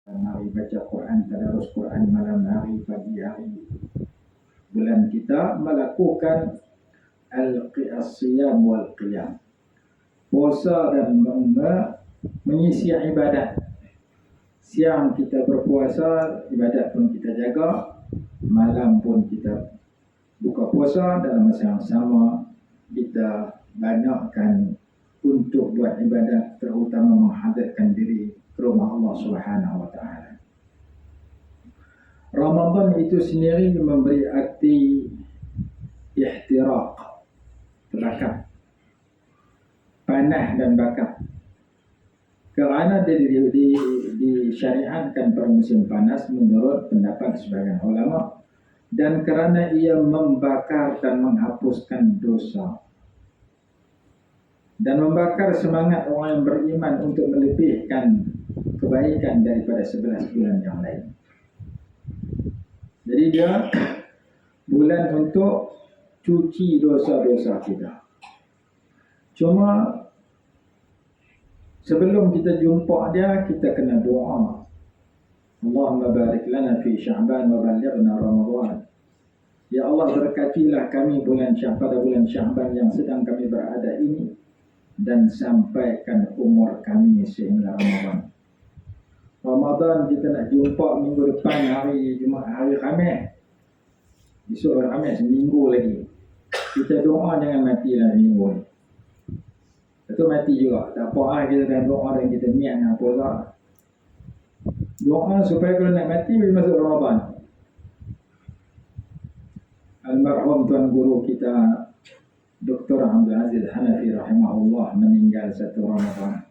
Mari baca Quran, tadarus Quran malam hari, pagi hari. Bulan kita melakukan al-qiyam wal qiyam. Puasa dan mengisi ibadat. Siang kita berpuasa, ibadat pun kita jaga. Malam pun kita buka puasa. Dalam masa yang sama kita banyakkan untuk buat ibadat, terutama menghadirkan diri ke rumah Allah Subhanahu wa taala. Ramadan itu sendiri memberi arti ihtiraq, terbakar, panah dan bakar. Kerana disyariatkan pada musim panas menurut pendapat sebagian ulama, dan kerana ia membakar dan menghapuskan dosa dan membakar semangat orang yang beriman untuk melebihkan kebaikan daripada 11 bulan yang lain. Jadi dia bulan untuk cuci dosa-dosa kita. Cuma sebelum kita jumpa dia, kita kena doa. Allahumma barik lana fi Sya'ban wa ballighna Ramadan. Ya Allah, berkatilah kami bulan Sya'ban, bulan Sya'ban yang sedang kami berada ini, dan sampaikan umur kami sehingga Ramadan. Ramadan kita nak jumpa minggu depan, hari Jumaat, hari Khamis. Besok hari Khamis, seminggu lagi. Kita doa jangan mati dalam minggu ni. Itu mati juga. Tak apa lah kita dah doa dan kita niat nak puasa. Doa supaya kalau nak mati boleh masuk Ramadan. Almarhum tuan guru kita Dr. Abdul Aziz Hanafi rahimahullah meninggal 1 Ramadan.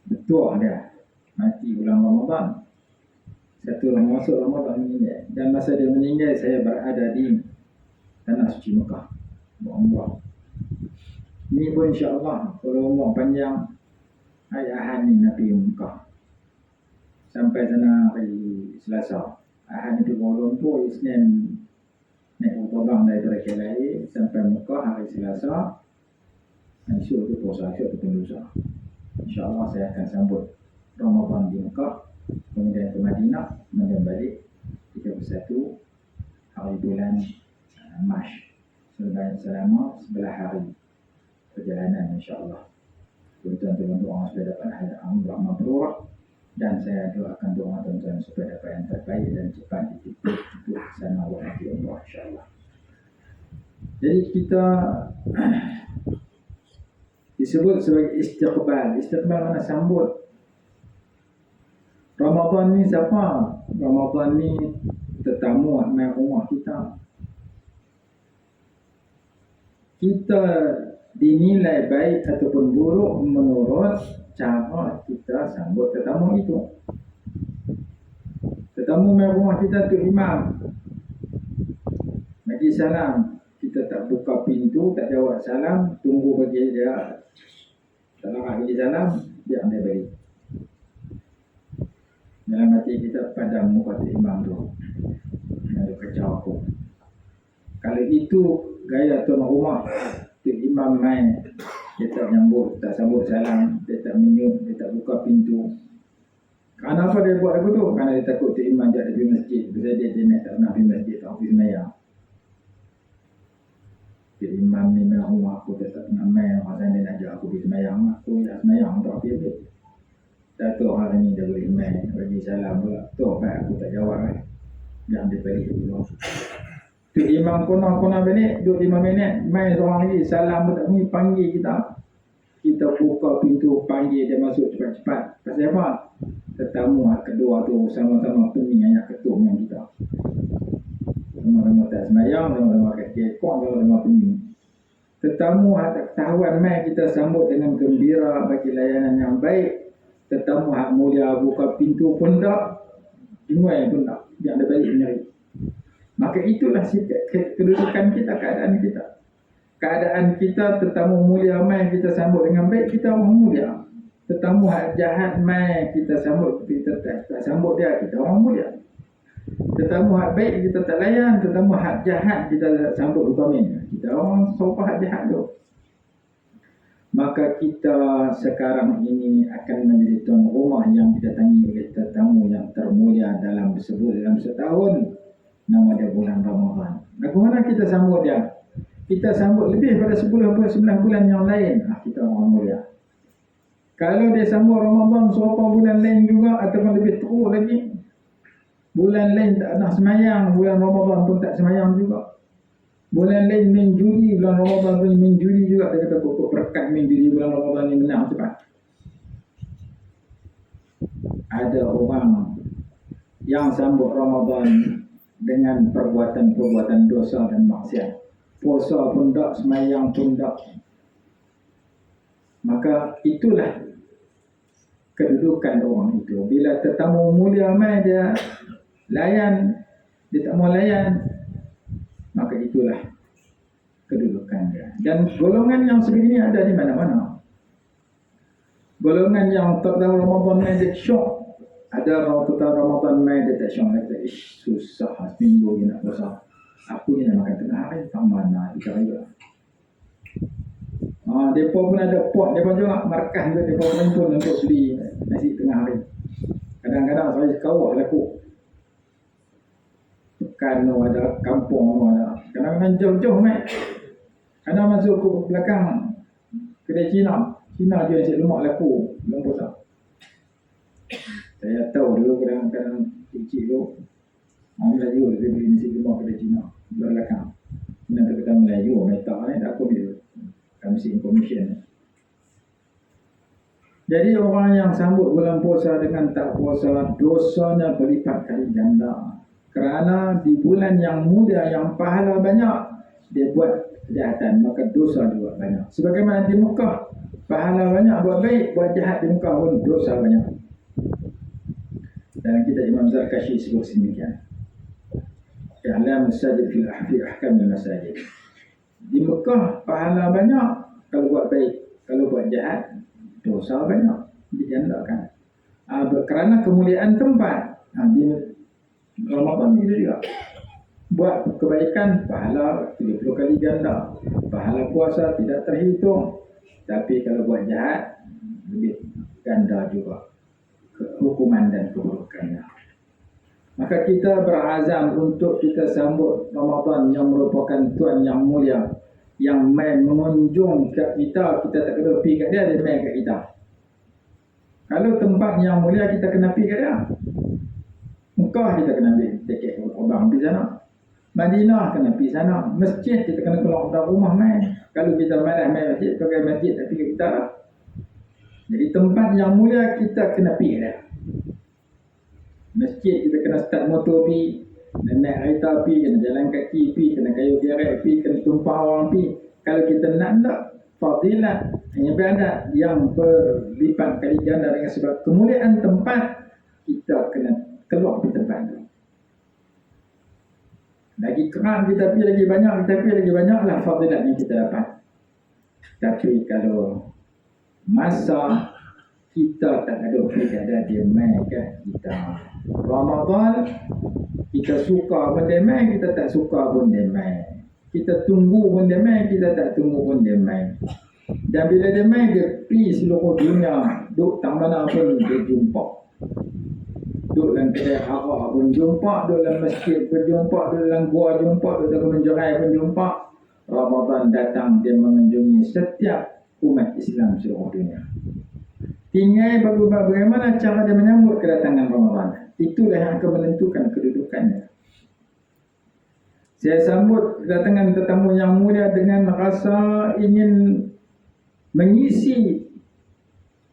Betul dia mati bulan Ramadan. 1 masuk Ramadan meninggal. Dan masa dia meninggal saya berada di Tanah Suci Mekah berumrah. Ni pun insya-Allah kalau umur panjang hari Ahad ni nak pergi Mekah. Sampai sana hari Selasa. Ahad ni pergi Kuala Lumpur, Isnin naik terbang daripada KLIA sampai Mekah hari Selasa. Esok tu puasa, esok tu pendosa. InsyaAllah saya akan sambut Ramadan di Mekah, kemudian ke Madinah, kemudian balik 31 hari bulan Mac. Selama 11 hari perjalanan insyaAllah. Tuan-tuan doa supaya dapat umrah mabrur, dan saya doakan doa tuan-tuan supaya dapat yang terbaik dan cepat dititik untuk sana wahai umrah insyaAllah. Jadi kita disebut sebagai istiqbal. Istiqbal mana sambut. Ramadan ni siapa? Ramadan ni tetamu mai rumah kita. Kita dinilai baik ataupun buruk menurut cara kita sambut tetamu itu. Tetamu mai rumah kita tu imam, bagi salam, kita tak buka pintu, tak jawab salam, tunggu bagi dia salam, bagi salam, dia ambil balik. Dalam hati kita padam muka imam tu, ada kacau aku. Kalau itu gaya tuan rumah, tu imam main, dia tak nyambut, tak sambut salam, dia tak menyut, dia tak buka pintu. Kenapa dia buat aku tu? Kerana dia takut tu imam dia ada di masjid. Bila dia nak tak nak pergi masjid, tak pergi semayang. Jadi imam ni memang rumah aku, dia tak nak main. Orang dia nak ajak aku pergi semayang, aku nak semayang tak pergi. Tak tahu hari ni dia boleh main, bagi salam pula. Tahu baik aku tak jawab kan. Dia ambil balik dulu. Tu imam kona balik, 25 minit, main seorang lagi, salam pun tak pergi, panggil kita. Kita buka pintu, panggil dia masuk cepat-cepat. Pasal apa? Tetamu kedua tu sama-sama pening ayat ketum dengan kita. Sama-sama tak semayang, sama-sama kekong, sama-sama pening. Tetamu tak ketahuan mai kita sambut dengan gembira, bagi layanan yang baik. Tetamu hak mulia buka pintu pun tak, dimulai pun tak, dia ada balik sendiri. Maka itulah kedudukan kita, keadaan kita. Keadaan kita, tetamu mulia mai kita sambut dengan baik, kita orang mulia. Tetamu hak jahat mai kita sambut, kita tak sambut dia, kita orang mulia. Tetamu hak baik kita tak layan, tetamu hak jahat kita sambut umpamin, kita orang sopa hak jahat tu. maka kita sekarang ini akan menjadi tuan rumah yang didatangi oleh tetamu yang termulia dalam setahun. Nama dia bulan Ramadan. Bagaimana kita sambut dia? Kita sambut lebih pada 9 bulan yang lain. Kita orang mulia. Kalau dia sambut Ramadan serupa bulan lain juga ataupun lebih teruk lagi, bulan lain tak nak semayang, bulan Ramadan pun tak semayang juga. Bulan lain main judi, bulan Ramadan pun main judi juga. Dia kata pokok berkat main judi bulan Ramadan ni menang cepat. Ada orang yang sambut Ramadan dengan perbuatan-perbuatan dosa dan maksiat. Puasa pun tak, semayang pun tak. Maka itulah kedudukan orang itu. Bila tetamu mulia mai dia layan, dia tak mau layan, maka itulah kedudukan dia. Dan golongan yang sebegini ada di mana-mana. Golongan yang tak tahu Ramadan mai dia syok. Ada orang tak tahu Ramadan mai dia tak syok. Dia kata, susah seminggu ni nak puasa. Aku ni nak makan tengah hari, tak mana dia kata. Mereka pun ada pot, mereka juga markah tu, mereka pun untuk beli nasi tengah hari. Kadang-kadang saya kawah laku. Pekan tu ada, kampung tu ada. Kadang-kadang jauh-jauh naik. Kadang masuk ke belakang kedai Cina. Cina jual nasi lemak laku, belum puasa. Saya tahu dulu kadang-kadang kecil tu, Melayu dia beli nasi lemak kedai Cina belakang. Nanti kata Melayu, mereka ni tak aku dia. Kamsi information. Jadi orang yang sambut bulan puasa dengan tak puasa, dosanya berlipat kali ganda. Kerana di bulan yang mulia, yang pahala banyak, dia buat kejahatan, maka dosa juga banyak. Sebagaimana di Mekah, pahala banyak buat baik, buat jahat di Mekah pun dosa banyak. Dan kita Imam Zarkashi sebut demikian. I'lam masajid fi ahkam al-masajid. Di Mekah pahala banyak kalau buat baik, kalau buat jahat dosa banyak, digandakan. Kerana kemuliaan tempat. Di Ramadan itu juga. Buat kebaikan pahala 30 kali ganda. Pahala puasa tidak terhitung. Tapi kalau buat jahat lebih ganda juga hukuman dan keburukannya. Maka kita berazam untuk kita sambut Ramadan yang merupakan Tuhan yang mulia, yang main mengunjung ke kita, kita tak kena pergi kat dia, dia main kat kita. Kalau tempat yang mulia kita kena pergi kat dia. Mekah kita kena pergi tiket terbang pergi sana. Madinah kena pergi sana. Masjid kita kena keluar dari rumah main. Kalau kita main masjid, pakai masjid tapi kita lah. Jadi tempat yang mulia kita kena pergi kat dia. Masjid kita kena start motor pergi, kena naik kereta pergi, kena jalan kaki pergi, kena kayu gerek pergi, kena tumpah orang pergi. Kalau kita nak fadilat, ibadat yang berlipat kali ganda dengan sebab kemuliaan tempat, kita kena keluar di tempat itu. Lagi kerap kita pergi lagi banyak, kita pergi lagi banyaklah fadilat yang kita dapat. Tapi kalau masa kita tak ada ada dia main kat kita. Ramadan kita suka pun dia main, kita tak suka pun dia main. Kita tunggu pun dia main, kita tak tunggu pun dia main. Dan bila dia main, dia pergi seluruh dunia. Duk tak mana pun dia jumpa. Duk dalam kedai arak pun jumpa, duk dalam masjid pun jumpa, duk dalam gua jumpa, duk dalam menjerai pun jumpa. Ramadan datang, dia mengunjungi setiap umat Islam seluruh dunia. Tinggal bagaimana cara dia menyambut kedatangan Ramadan. Itulah yang akan menentukan kedudukannya. Saya sambut kedatangan tetamu yang mulia dengan rasa ingin mengisi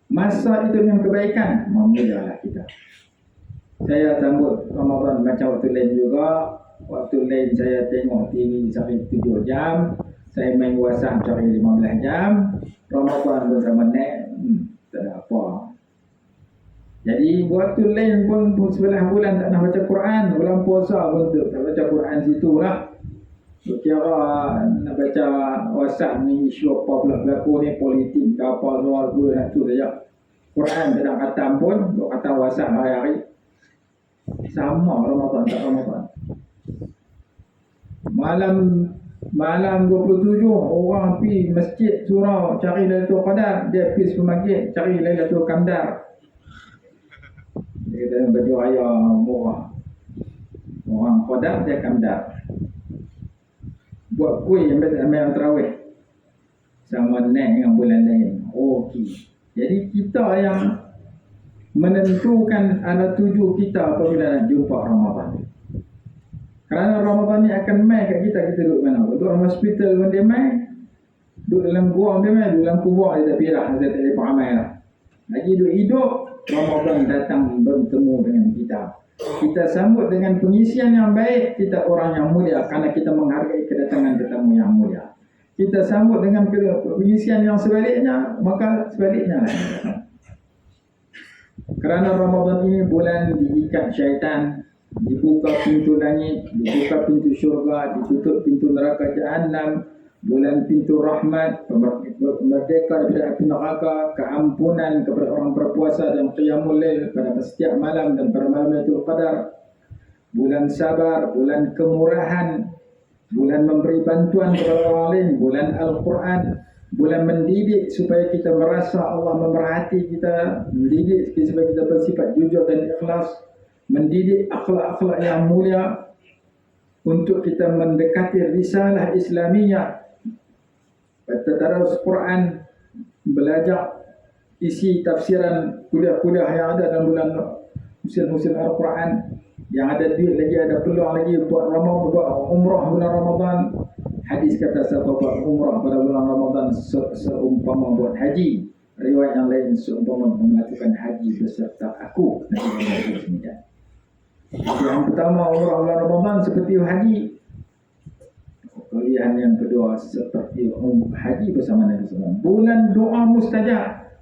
masa itu dengan kebaikan. Memulialah kita. Saya sambut Ramadan macam waktu lain juga. Waktu lain saya tengok TV sampai 7 jam. Saya main WhatsApp sampai 15 jam. Ramadan bersama Nek. Tak ada apa. Jadi waktu lain pun 11 bulan tak nak baca Quran. Bulan puasa pun tak baca Quran situ lah. Kira nak baca WhatsApp ni isu apa pula berlaku ni, politik ke apa semua pula nak tu saja. Quran tak nak khatam pun, duk khatam WhatsApp hari-hari. Sama Ramadan tak Ramadan. Malam Malam 27 orang pi masjid surau cari Lailatul Qadar, dia pi supermarket cari Lailatul Qadar. Dia kata baju raya murah. Orang Qadar dia Qadar. Buat kuih yang ambil tarawih. Sama naik dengan bulan lain. Okey. Jadi kita yang menentukan ada tuju kita apabila nak jumpa Ramadan. Kerana Ramadan ni akan mai kat kita duduk mana? Duduk dalam hospital pun dia mai. Duduk dalam gua dia mai, duduk dalam kubur dia tak pirah, dia tak ada peramai lah. Lagi duduk hidup, Ramadan datang bertemu dengan kita. Kita sambut dengan pengisian yang baik, kita orang yang mulia kerana kita menghargai kedatangan tetamu yang mulia. Kita sambut dengan pengisian yang sebaliknya, maka sebaliknya lah. Kerana Ramadan ini bulan diikat syaitan, dibuka pintu langit, dibuka pintu syurga, ditutup pintu neraka Jahannam, bulan pintu rahmat, merdeka daripada api neraka, keampunan kepada orang berpuasa dan qiyamul lail pada setiap malam dan pada malam Lailatul Qadar, bulan sabar, bulan kemurahan, bulan memberi bantuan kepada orang lain, bulan Al-Quran, bulan mendidik supaya kita merasa Allah memerhati kita, mendidik supaya kita bersifat jujur dan ikhlas, mendidik akhlak-akhlak yang mulia untuk kita mendekati risalah Islamiyah, tadarus Quran, belajar isi tafsiran kuliah-kuliah yang ada dalam bulan musim-musim Al-Quran. Yang ada duit lagi, ada peluang lagi buat Ramadan, buat umrah bulan Ramadan. Hadis kata siapa buat umrah pada bulan Ramadan seumpama buat haji. Riwayat yang lain seumpama melakukan haji beserta aku. Yang pertama umrah bulan Ramadan seperti haji. Pilihan yang kedua seperti haji bersama Nabi SAW. Bulan doa mustajab.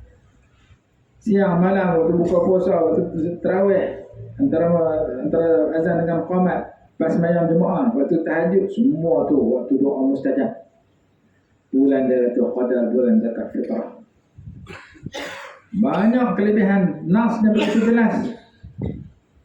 Siang malam waktu buka puasa, waktu tarawih, antara azan dengan qamat, pas sembahyang Jumaat, waktu tahajud, semua tu waktu doa mustajab. Bulan Lailatul Qadar, bulan zakat fitrah. Banyak kelebihan, nasnya begitu jelas.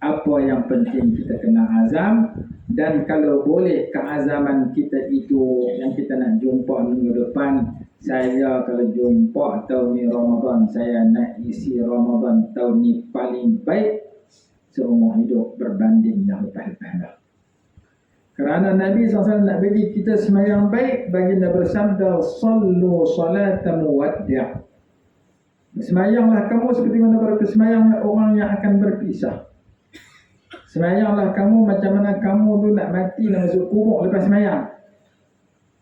Apa yang penting kita kena azam, dan kalau boleh keazaman kita itu yang kita nak jumpa minggu depan, saya kalau jumpa tahun ni Ramadan, saya nak isi Ramadan tahun ni paling baik seumur hidup berbanding yang lepas-lepas. Kerana Nabi SAW nak bagi kita sembahyang baik, baginda bersabda, sallu salata muwaddi'. Sembahyanglah kamu seperti mana sembahyang orang yang akan berpisah. Sembahyanglah kamu macam mana kamu tu nak mati nak masuk kubur lepas sembahyang.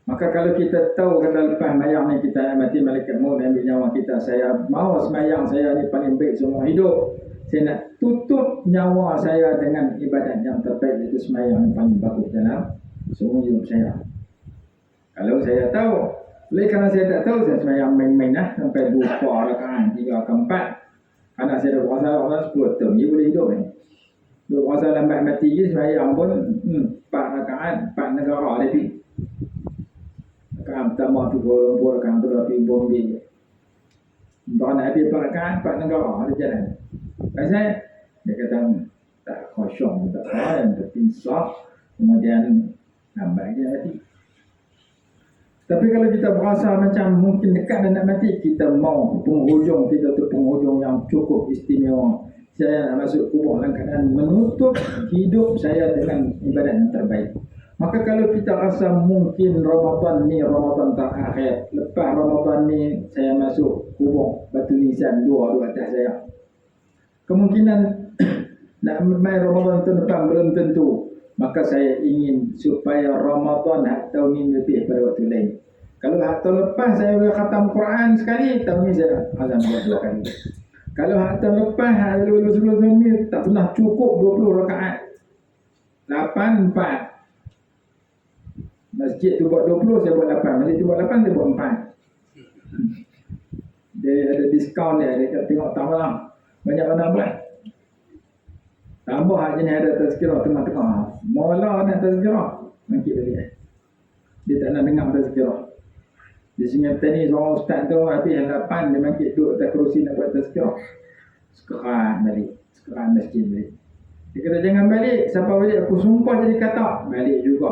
Maka kalau kita tahu kata lepas sembahyang ni kita mati, malaikat maut ambil nyawa kita, saya mau sembahyang saya ni paling baik seumur hidup. Saya nak tutup nyawa saya dengan ibadat yang terbaik, iaitu sembahyang yang paling bagus dalam seumur hidup saya. Kalau saya tahu, oleh kerana saya tak tahu, saya sembahyang main-main lah sampai 2 rakaat, 3 ke 4. Anak saya dah puasa 10 tahun, dia boleh hidup ni. Dia puasa lambat mati je, sembahyang pun 4 rakaat, 4 negara dia pergi. Rakaat pertama tu Kuala Lumpur, rakaat kedua pergi Bombay. Entah nak habis 4 rakaat, 4 negara dia jalan. Pasal dia kata tak kosong, tak kaya, tak insaf, kemudian lambat je mati. Tapi kalau kita berasa macam mungkin dekat dan nak mati, kita mau penghujung kita tu penghujung yang cukup istimewa. Saya nak masuk kubur dalam keadaan menutup hidup saya dengan ibadat yang terbaik. Maka kalau kita rasa mungkin Ramadan ni Ramadan terakhir, lepas Ramadan ni saya masuk kubur batu nisan 2 atas saya, kemungkinan nak mai Ramadan tahun depan belum tentu. Maka saya ingin supaya Ramadan tahun ini lebih pada waktu lain. Kalau tahun lepas saya boleh khatam Quran sekali, tahun ini saya azam 2 kali. Kalau tahun lepas, sebelum ini tak pernah cukup 20 rakaat. 8, 4. Masjid tu buat 20, saya buat 8. Masjid tu buat 8, saya buat 4. Dia ada diskaun dia, dia tengok tambah lah. Banyak mana buat. Tambah jenis ada tazkirah tengah-tengah. Mula nak tazkirah, mangkit balik. Dia tak nak dengar tazkirah. Di Sungai Petani seorang ustaz tu habis 8, dia mangkit duduk atas kerusi nak buat tazkirah. Sekarang balik, sekarang masjid balik. Dia kata jangan balik, siapa balik aku sumpah jadi katak. Balik juga.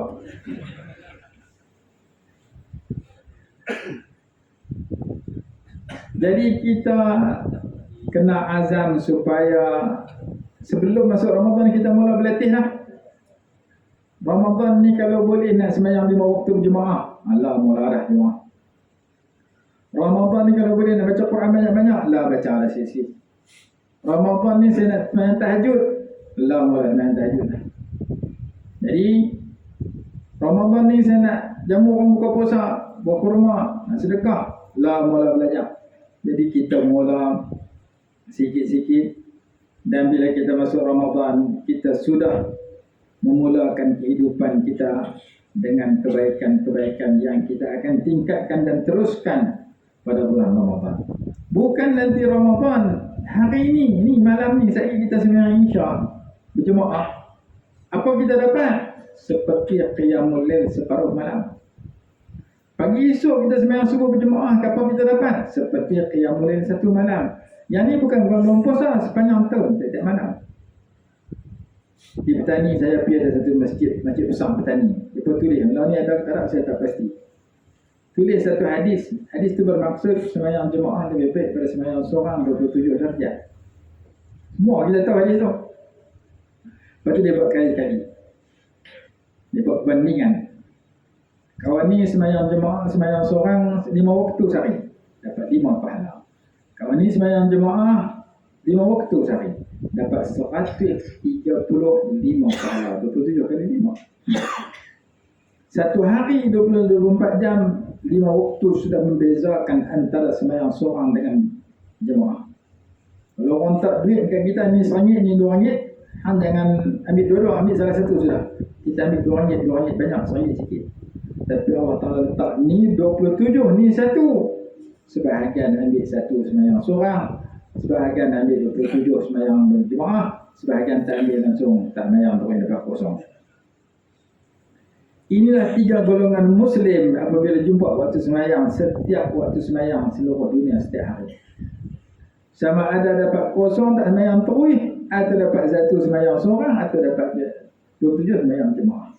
Jadi kita kena azam supaya sebelum masuk Ramadan kita mula berlatih lah. Ramadan ni kalau boleh nak sembahyang 5 waktu berjemaah, Allah mula arah jemaah. Ramadan ni kalau boleh nak baca Quran banyak-banyak, lah baca ala sisi. Ramadan ni saya nak sembahyang tahajud, lah mula sembahyang tahajud. Jadi Ramadan ni saya nak jamu orang buka puasa, buat kurma, nak sedekah, lah mula belajar. Jadi kita mula sikit-sikit, dan bila kita masuk Ramadan, kita sudah memulakan kehidupan kita dengan kebaikan-kebaikan yang kita akan tingkatkan dan teruskan pada bulan Ramadan. Bukan nanti Ramadan, hari ini malam ni saya kita sembahyang Isya berjemaah. Apa kita dapat? Seperti qiyamul lail separuh malam. Pagi esok kita sembahyang subuh berjemaah, apa kita dapat? Seperti qiyamul lail satu malam. Yang ni bukan bulan puasa, sepanjang tahun, tiap-tiap malam. Di Petani saya pergi ada satu masjid besar Petani. Dia pun tulis, kalau ni ada Arab saya tak pasti. Tulis satu hadis. Hadis tu bermaksud sembahyang jemaah lebih baik daripada sembahyang seorang 27 darjat. Semua kita tahu hadis tu. Lepas tu dia buat kali-kali. Dia buat perbandingan. Kawan ni sembahyang jemaah, sembahyang seorang 5 waktu sehari, dapat 5 pahala. Kawan ni sembahyang jemaah 5 waktu sehari, dapat 135 pahala. 27 kali 5. Satu hari 24 jam, 5 waktu sudah membezakan antara sembahyang seorang dengan jemaah. Kalau orang tak duit kat kita ni RM1, ni RM2, hang jangan ambil dua-dua, ambil salah satu sudah. Kita ambil RM2 banyak, RM1 sikit. Tapi Allah Ta'ala letak ni 27, ni satu. Sebahagian ambil satu sembahyang seorang, sebahagian ambil 27 sembahyang berjemaah, sebahagian tak ambil langsung, tak sembahyang terus dekat kosong. Inilah 3 golongan Muslim apabila jumpa waktu sembahyang, setiap waktu sembahyang seluruh dunia setiap hari. Sama ada dapat kosong tak sembahyang terus, atau dapat satu sembahyang seorang, atau dapat 27 sembahyang jemaah.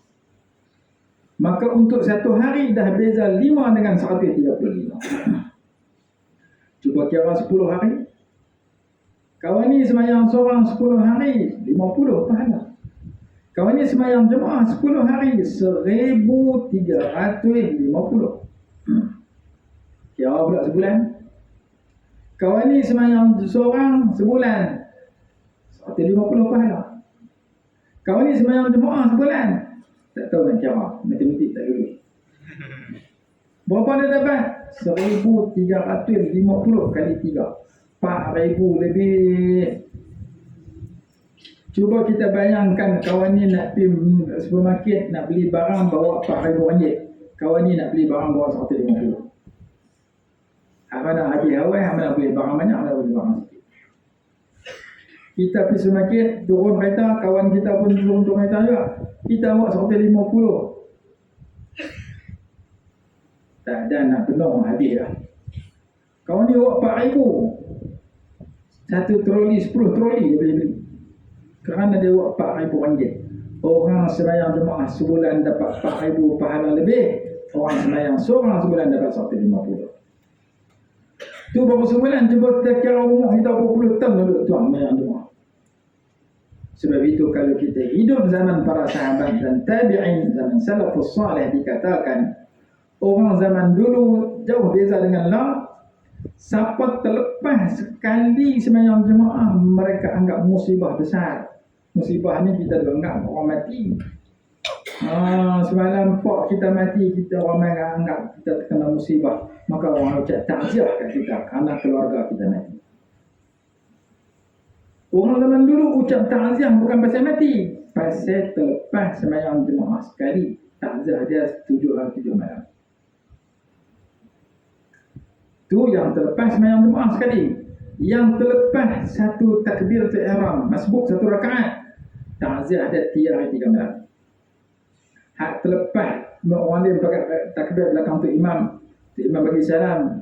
Maka untuk satu hari dah beza 5 dengan 135. Cuba kira 10 hari. Kawan ni sembahyang seorang 10 hari, 50 pahala. Kawan ni sembahyang jemaah 10 hari, 1350. Kira pula sebulan. Kawan ni sembahyang seorang sebulan, 150 pahala. Kawan ni sembahyang jemaah sebulan, tak tahu nak kira, matematik tak dulu. Berapa dia dapat? 1350 kali 3, 4,000 lebih. Cuba kita bayangkan kawan ni nak pergi supermarket, nak beli barang bawa RM4,000. Kawan ni nak beli barang bawa 150. Apa nak habis awal, apa nak beli barang banyak, apa nak beli barang sikit. Kita pergi supermarket, turun kereta, kawan kita pun turun kereta juga. Kita bawa 150. Tak ada nak penuh, habis lah. Kawan ni bawa RM4,000. Satu troli, 10 troli dia boleh beli. Kerana dia bawa RM4,000. Orang sembahyang jemaah sebulan dapat RM4,000 pahala lebih. Orang sembahyang seorang sebulan dapat 150. Tu berapa sebulan? Cuba kita kira umur kita berapa puluh tahun duduk tuan sembahyang jemaah. Sebab itu kalau kita hidup zaman para sahabat dan tabi'in, zaman salafus salih, dikatakan orang zaman dulu jauh beza dengan lah. Siapa terlepas sekali sembahyang jemaah, mereka anggap musibah besar. Musibah ni kita anggap orang mati. Semalam pak kita mati, kita ramai anggap kita terkena musibah. Maka orang ucap takziah kat kita kerana keluarga kita mati. Orang zaman dulu ucap takziah bukan pasal mati, pasal terlepas sembahyang jemaah sekali. Takziah dia 7 hari 7 malam. Tu yang terlepas sembahyang jemaah sekali. Yang terlepas satu takbiratul ihram, masbuk satu rakaat, takziah dia 3 hari 3 malam. Hak terlepas orang dia pakai takbir belakang tu imam bagi salam,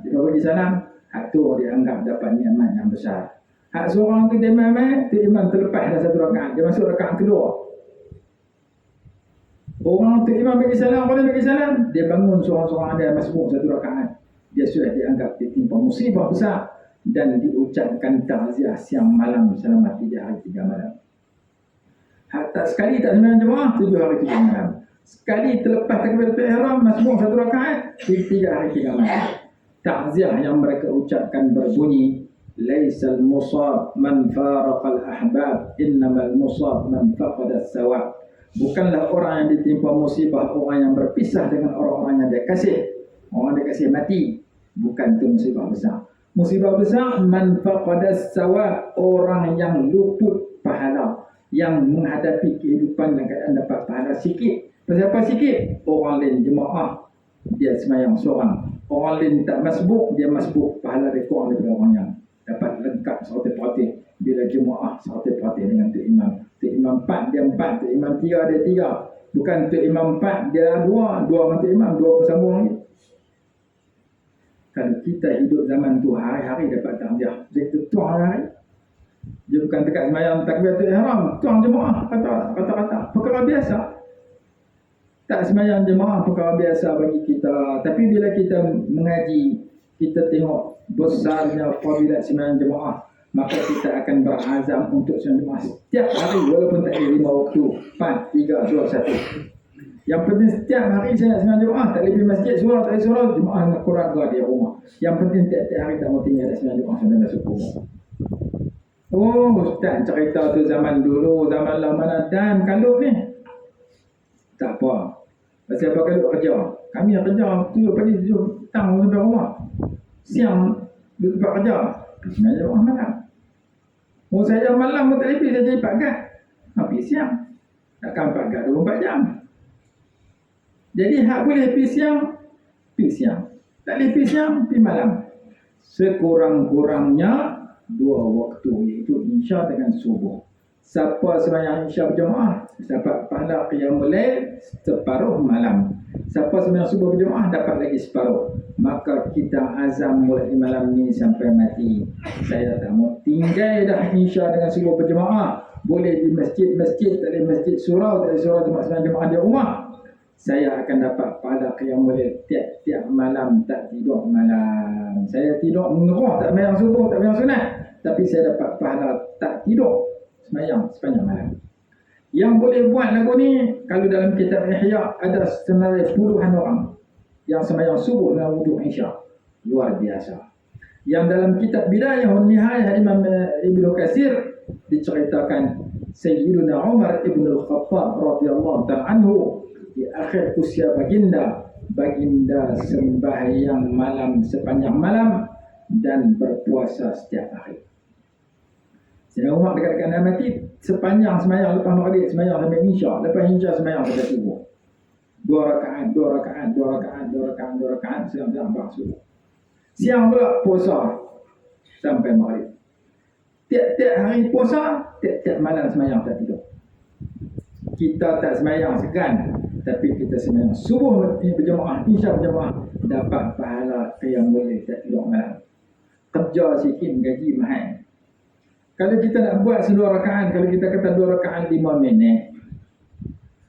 hak tu dia anggap dapat nikmat yang besar. Hak seorang tu dia tu imam terlepas dah satu rakaat, dia masuk rakaat kedua. Orang tu imam bagi salam, dia bangun seorang-seorang dia masbuk satu rakaat. dia sudah dianggap ditimpa musibah besar dan diucapkan takziah siang malam selama 3 hari 3 malam. Hatta sekali tak sembahyang jemaah 7 hari 3 malam. Sekali terlepas takbiratul ihram masbuk 1 rakaat 3 hari 3 malam. Takziah yang mereka ucapkan berbunyi, laisal musab man faraqal ahbab, innamal musab man faqada as-sawab. Bukanlah orang yang ditimpa musibah orang yang berpisah dengan orang-orang yang dia kasih. Orang dia kasih mati. Bukan itu musibah besar. Musibah besar man faqada as-sawab, orang yang luput pahala, yang menghadapi kehidupan yang keadaan dapat pahala sikit. Siapa sikit? Orang lain jemaah dia sembahyang seorang. Orang lain tak masbuk, dia masbuk, pahala dia kurang daripada orang yang dapat lengkap serta-perta. Bila jemaah serta-perta dengan tu imam. Tu imam 4 dia 4, tu imam 3 dia 3. Bukan tu imam 4 dia 2 dengan tu imam 2 bersambung lagi. Kalau kita hidup zaman tu hari-hari dapat takziah, dia tuang hari-hari. Dia bukan dekat sembahyang takbiratul ihram, tuang jemaah kata-kata perkara biasa. Tak sembahyang jemaah perkara biasa bagi kita. Tapi bila kita mengaji, kita tengok besarnya fadilat sembahyang jemaah, maka kita akan berazam untuk sembahyang jemaah setiap hari walaupun tak ada 5 waktu. 4, 3, 2, 1. Yang penting setiap hari saya nak sembahyang jemaah, tak boleh pergi masjid, surau tak boleh surau, jemaah nak Quran ke di rumah. Yang penting tiap-tiap hari tak mau tinggal ada sembahyang jemaah sampai masuk rumah. Oh, ustaz cerita tu zaman dulu, zaman lama dan kalau ni. Tak apa. Pasal apa kalau kerja? Kami yang kerja 7 pagi 7 petang sampai rumah. Siang duduk tempat kerja. Sembahyang jemaah malam. Oh, saya malam pun tak boleh pergi, saya jadi 4 gad. Pergi siang. Takkan 4 gad 24 jam. Jadi hak boleh pergi siang, pergi siang. Tak boleh pergi siang, pergi malam. Sekurang-kurangnya 2 waktu, iaitu Isya dengan subuh. Siapa sembahyang Isya berjemaah dapat pahala qiyamul lail separuh malam. Siapa sembahyang subuh berjemaah dapat lagi separuh. Maka kita azam mulai malam ni sampai mati, saya tak mau tinggal dah Isya dengan subuh berjemaah. Boleh di masjid-masjid, tak boleh masjid surau, tak boleh surau sembahyang jemaah di rumah. Saya akan dapat pahala qiyamul lail tiap-tiap malam, tak tidur malam. Saya tidur mengerah, tak sembahyang subuh, tak sembahyang sunat, tapi saya dapat pahala tak tidur sembahyang sepanjang malam. Yang boleh buat lagu ni, kalau dalam kitab Ihya ada sebenarnya puluhan orang yang sembahyang subuh dengan wuduk Isya. Luar biasa. Yang dalam kitab Bidayah wa Nihayah Imam Ibnu Katsir diceritakan Sayyidina Umar Ibn Al-Khattab radhiyallahu ta'ala anhu di akhir usia baginda sembahyang malam sepanjang malam dan berpuasa setiap hari. Sayyidina Umar dekat-dekat nak mati, sepanjang sembahyang lepas maghrib sembahyang sampai Isya, lepas Isya sembahyang sampai subuh. 2 rakaat, siang-siang bang subuh. Siang pula puasa sampai maghrib. Tiap-tiap hari puasa, tiap-tiap malam sembahyang tak tidur. Kita tak sembahyang segan, tapi kita sembahyang subuh berjemaah, Isya berjemaah, dapat pahala qiyamul lail tak tidur malam. Kerja sikit gaji mahal. Kalau kita nak buat 2 rakaat, kalau kita kata 2 rakaat 5 minit,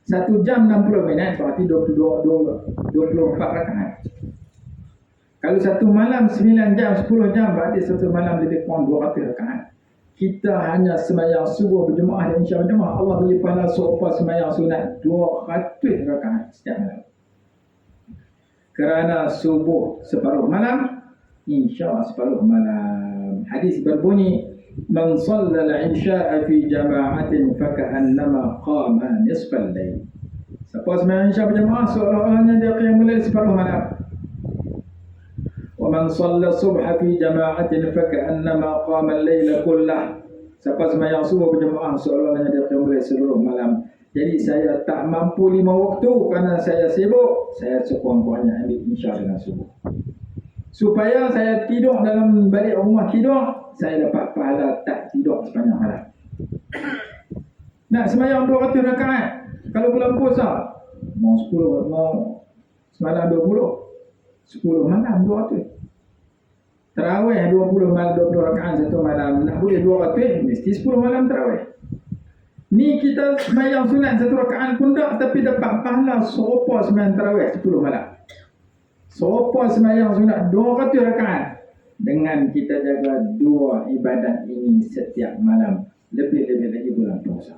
1 jam 60 minit, berarti 24 rakaat. Kalau 1 malam 9 jam, 10 jam, berarti 1 malam lebih kurang 200 rakaat. Kita hanya sembahyang subuh berjemaah dan Isya berjemaah, Allah beri pahala serupa sembahyang sunat 200 rakaat setiap malam. Kerana subuh separuh malam, Isya separuh malam. Hadis berbunyi, man shalla al-isya'a fi jama'atin faka'annama qama nisfal lail. Siapa sembahyang Isya berjemaah seolah-olahnya dia qiyamul lail separuh malam. Wa man shalla subha fi jama'atin faka'annama qama al-laila kullah. Siapa sembahyang subuh berjemaah seolah-olahnya dia qiyamul lail seluruh malam. Jadi saya tak mampu 5 waktu kerana saya sibuk, saya sekurang-kurangnya ambil Isya dengan subuh. Supaya saya tidur dalam balik rumah tidur, saya dapat pahala tak tidur sepanjang malam. Nak sembahyang 200 rakaat, kalau bulan puasa, mau 10, mau semalam 20, 10 malam 200. Tarawih 20 malam 20 rakaat 1 malam, nak boleh 200, mesti 10 malam tarawih. Ni kita sembahyang sunat 1 rakaat pun tak, tapi dapat pahala serupa sembahyang tarawih 10 malam. Serupa sembahyang sunat 200 rakaat dengan kita jaga 2 ibadat ini setiap malam, lebih-lebih lagi bulan puasa.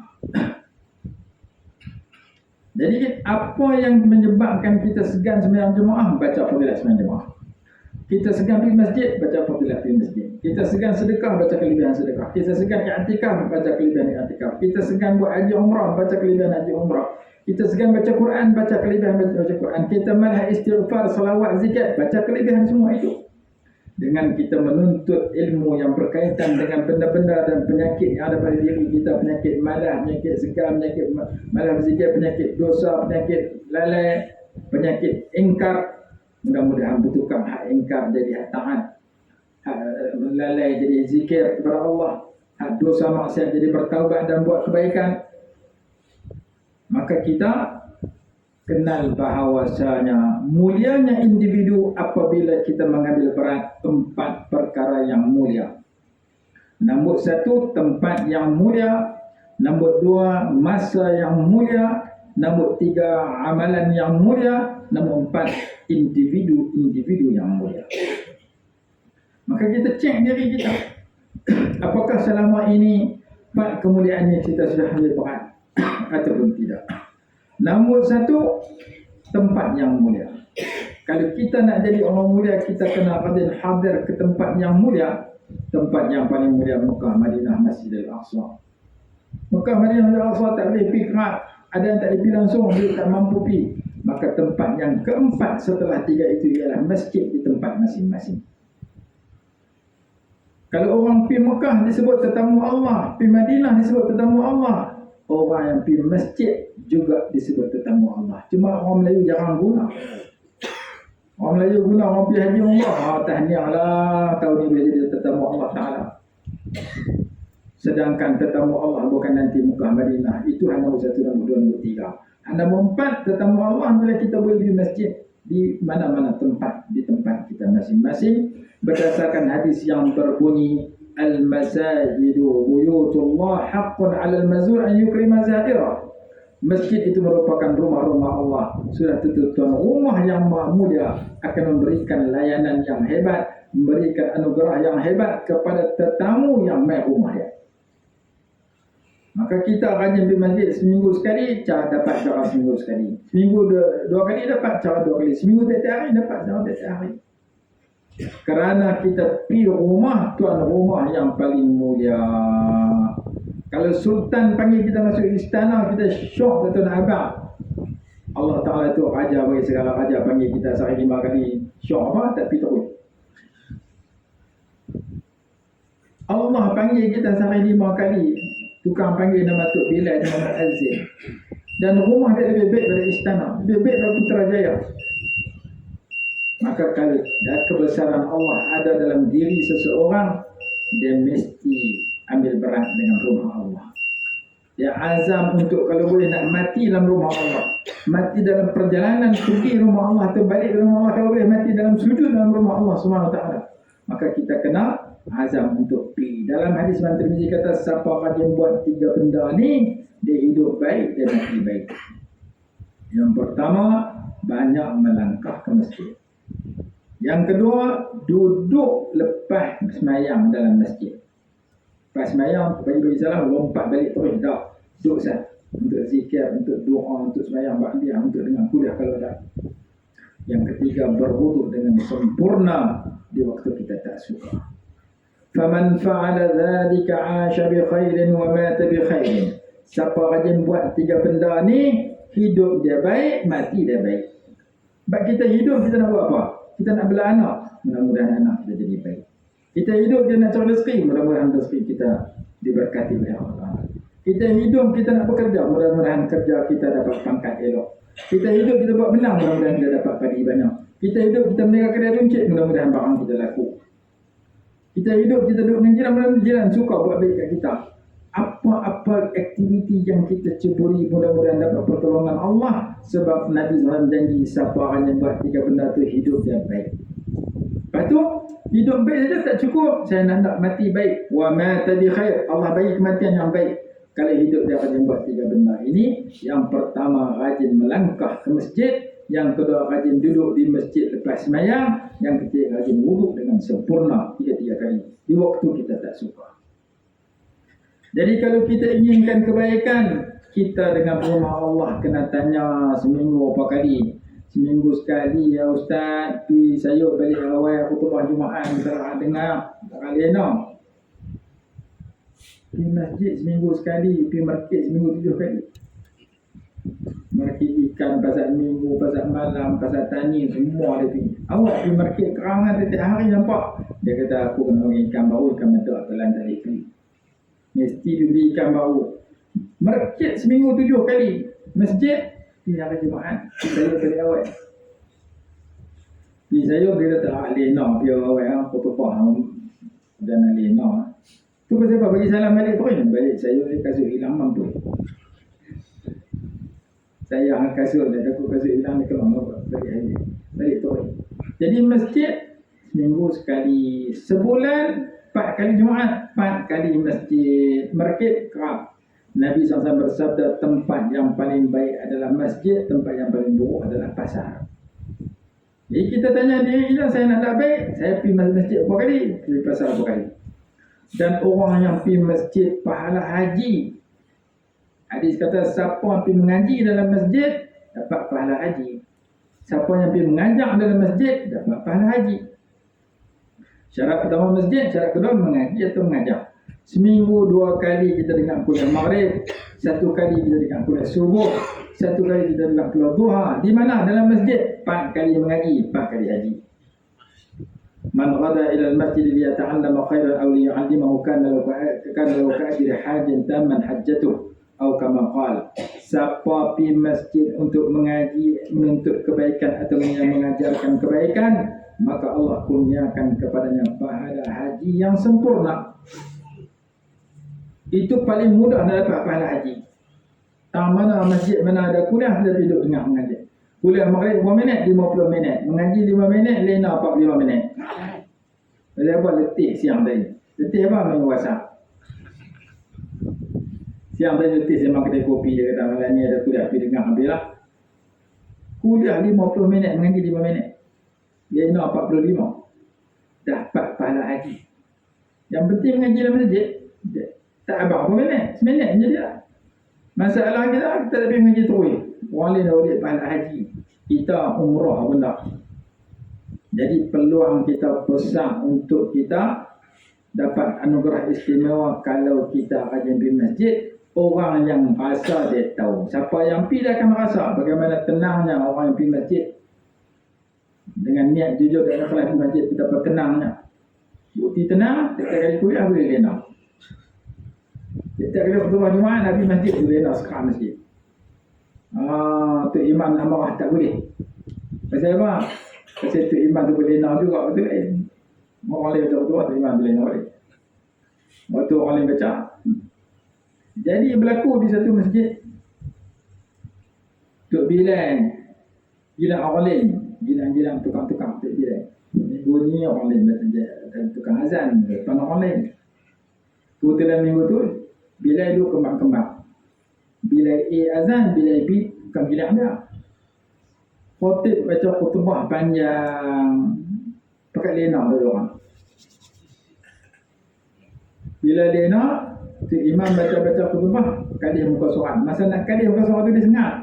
Jadi apa yang menyebabkan kita segan sembahyang jemaah? Baca fadilat sembahyang jemaah. Kita segan pergi masjid, baca fadilat pergi masjid. Kita segan sedekah, baca kelebihan sedekah. Kita segan i'tikaf, baca kelebihan i'tikaf. Kita segan buat haji umrah, baca kelebihan haji umrah. Kita segan baca Quran, baca kelebihan baca Quran. Kita malah istighfar, salawat, zikir, baca kelebihan semua itu. Dengan kita menuntut ilmu yang berkaitan dengan benda-benda dan penyakit yang ada pada diri kita, penyakit malas, penyakit segan, penyakit malas berzikir, penyakit dosa, penyakit lalai, penyakit ingkar. Mudah-mudahan betulkan hak ingkar jadi hak taat, hak lalai jadi zikir kepada Allah, hak dosa maksiat jadi bertaubat dan buat kebaikan. Maka kita kenal bahawasanya mulianya individu apabila kita mengambil berat 4 perkara yang mulia. Nombor 1, tempat yang mulia. Nombor 2, masa yang mulia. Nombor 3, amalan yang mulia. Nombor 4, individu yang mulia. Maka kita cek diri kita. Apakah selama ini 4 kemuliaan yang kita sudah ambil berat ataupun tidak. Nombor 1, tempat yang mulia. Kalau kita nak jadi orang mulia, kita kena hadir ke tempat yang mulia. Tempat yang paling mulia Mekah, Madinah, Masjidil Aqsa. Mekah, Madinah, Masjidil Aqsa tak boleh pergi kerap. Ada yang tak boleh pergi langsung, dia tak mampu pergi. Maka tempat yang keempat setelah 3 itu ialah masjid di tempat masing-masing. Kalau orang pergi Mekah disebut tetamu Allah, pergi Madinah disebut tetamu Allah. Orang yang pergi masjid juga disebut tetamu Allah. Cuma orang Melayu jarang guna. Orang Melayu guna, orang pergi haji umrah, tahniahlah, tahun ni boleh jadi tetamu Allah Ta'ala. Sedangkan tetamu Allah bukan nanti Mekah, Madinah. Itu hanya nombor 1, nombor 2, nombor 3. Nombor 4, tetamu Allah bila kita boleh pergi masjid di mana-mana tempat, di tempat kita masing-masing. Berdasarkan hadis yang berbunyi, Al-masajidu buyutullah haqqun 'alal mazur an yukrima zairah. Masjid itu merupakan rumah-rumah Allah. Sudah tentu tuan rumah yang mulia akan memberikan layanan yang hebat, memberikan anugerah yang hebat kepada tetamu yang mai rumahnya. Maka kita rajin pergi masjid seminggu sekali, dapat cara seminggu sekali. Seminggu 2 kali dapat cara 2 kali. Seminggu tiap hari dapat cara tiap hari. Kerana kita pergi rumah tuan rumah yang paling mulia. Kalau sultan panggil kita masuk istana, kita syok betul nak abang. Allah Ta'ala tu raja bagi segala raja, panggil kita sehari 5 kali. Syok apa? Tak pergi terus. Allah panggil kita sehari 5 kali. Tukang panggil nama Tok Bilal, nama Azim. Dan rumah dia lebih baik dari istana, lebih baik dari Putrajaya. Maka kalau kebesaran Allah ada dalam diri seseorang, dia mesti ambil berat dengan rumah Allah. Dia azam untuk kalau boleh nak mati dalam rumah Allah, mati dalam perjalanan pergi rumah Allah atau balik ke rumah Allah, kalau boleh mati dalam sujud dalam rumah Allah Subhanahu Wa Taala. Maka kita kena azam untuk pergi. Dalam hadis Imam Tirmizi kata, siapa yang buat 3 benda ni, dia hidup baik, dia mati baik. Yang pertama, banyak melangkah ke masjid. Yang kedua, duduk lepas semayang dalam masjid. Lepas semayang, bagi salam, lompat balik terus, dah duduk sah. Untuk zikir, untuk doa, untuk semayang ba'diyah, untuk dengan kuliah kalau ada. Yang ketiga, berwuduk dengan sempurna di waktu kita tak suka. Faman fa'ala dhalika 'asha bi khairin wa mata bi khairin. Siapa rajin buat 3 benda ni, hidup dia baik, mati dia baik. Sebab kita hidup, kita nak buat apa? Kita nak bela anak, mudah-mudahan anak kita jadi baik. Kita hidup, kita nak cari rezeki, mudah-mudahan rezeki kita diberkati oleh Allah. Kita hidup, kita nak bekerja, mudah-mudahan kerja kita dapat pangkat elok. Kita hidup, kita buat benang, mudah-mudahan kita dapat padi banyak. Kita hidup, kita meniaga kedai runcit, mudah-mudahan barang kita laku. Kita hidup, kita duduk dengan jiran, mudah-mudahan jiran suka buat baik kat kita. Apa-apa aktiviti yang kita ceburi, mudah-mudahan dapat pertolongan Allah. Sebab Nabi SAW janji, siapa orang yang buat 3 benda tu, hidup dia baik. Lepas tu, hidup baik saja tak cukup. Saya nak mati baik. Wa mata bi khair. Allah bagi kematian yang baik. Kalau hidup dia akan buat 3 benda ini. Yang pertama, rajin melangkah ke masjid. Yang kedua, rajin duduk di masjid lepas sembahyang. Yang ketiga, rajin wuduk dengan sempurna 3 kali di waktu kita tak suka. Jadi kalau kita inginkan kebaikan, kita dengan firman Allah kena tanya seminggu berapa kali. Seminggu sekali, ya Ustaz, pergi sayur balik awal khutbah Jumaat, kita dengar, tak kali no. Pergi masjid seminggu sekali, pergi market seminggu 7 kali. Market ikan, pasar minggu, pasar malam, pasar tani, semua dia pergi. Awak pergi market kerangan setiap hari nampak. Dia kata, aku kena bagi ikan baru, ikan medak, telan tadi pergi. Mesti beli ikan baru. Market seminggu 7 kali. Masjid, pergi hari Jumaat, saya balik awal. Pergi saya, dia kata, lena, pergi awal, khutbah, dan lena. Tu pasal apa? Bagi salam balik terus. Balik saya ni kasut hilang mampu. Saya angkat kasut dan takut kasut hilang dia keluar balik terus. Jadi masjid seminggu sekali, sebulan 4 kali Jumaat, 4 kali masjid. Market kerap. Nabi SAW bersabda, tempat yang paling baik adalah masjid, tempat yang paling buruk adalah pasar. Jadi kita tanya diri kita, saya nak tak baik, saya pergi masjid berapa kali, pergi pasar berapa kali. Dan orang yang pergi masjid pahala haji. Hadis kata siapa yang pergi mengaji dalam masjid dapat pahala haji. Siapa yang pergi mengajar dalam masjid dapat pahala haji. Syarat pertama masjid, syarat kedua mengaji atau mengajar. Seminggu 2 kali kita dengar kuliah maghrib, 1 kali kita dengar kuliah subuh, 1 kali kita dengar kuliah duha. Di mana? Dalam masjid. 4 kali mengaji, 4 kali haji. Man ghada ila al-masjid liyata'allama khairan aw liyu'allimahu kana lahu ka'ajri hajin tamman hajjatuh atau kama qala. Siapa pergi masjid untuk mengaji, menuntut kebaikan atau mengajarkan kebaikan, maka Allah kurniakan kepadanya pahala haji yang sempurna. Itu paling mudah nak dapat pahala haji. Tak mana masjid mana ada kuliah, kita duduk dengar mengaji. Kuliah maghrib 5 minit, 50 minit. Mengaji 5 minit, lena 45 minit. Saya buat letih siang tadi. Letih apa? Main WhatsApp. Siang tadi letih saya makan kedai kopi. Dia kata malam ni ada kuliah, pergi dengar habis lah. Kuliah 50 minit, mengaji 5 minit. Lena 45. Dapat pahala haji. Yang penting mengaji dalam masjid. Tak abang berapa minit? Seminit je dia. Masalah kita tak lebih mengaji terus. Orang lain dah boleh pahala haji. Kita umrah benda. Jadi peluang kita besar untuk kita dapat anugerah istimewa kalau kita rajin pergi masjid. Orang yang rasa dia tahu. Siapa yang pergi dia akan merasa bagaimana tenangnya orang yang pergi masjid. Dengan niat jujur dan ikhlas pergi masjid, betapa tenangnya. Bukti tenang, setiap kali kuliah boleh lena. Setiap kali khutbah Jumaat Nabi masjid boleh lena sekarang masjid. Tu imam nak marah tak boleh. Pasal apa? Pasal tu imam tu boleh lena juga, betul kan? Orang lain betul-betul tu imam boleh lena boleh. Waktu orang lain baca. Jadi berlaku di satu masjid. Tok Bilal gilang orang lain, gilang tukang-tukang Tok Bilal. Minggu ni orang lain dan tukang azan depan orang lain. Kebetulan minggu tu Bilal dulu kembang-kembang. Bilal A azan, Bilal B bukan gilang dia. Khotib baca khutbah panjang, pakai lena tu orang. Bila lena, tu imam baca-baca khutbah, kadih muka surat. Masa nak kadih muka surat tu dia sengat.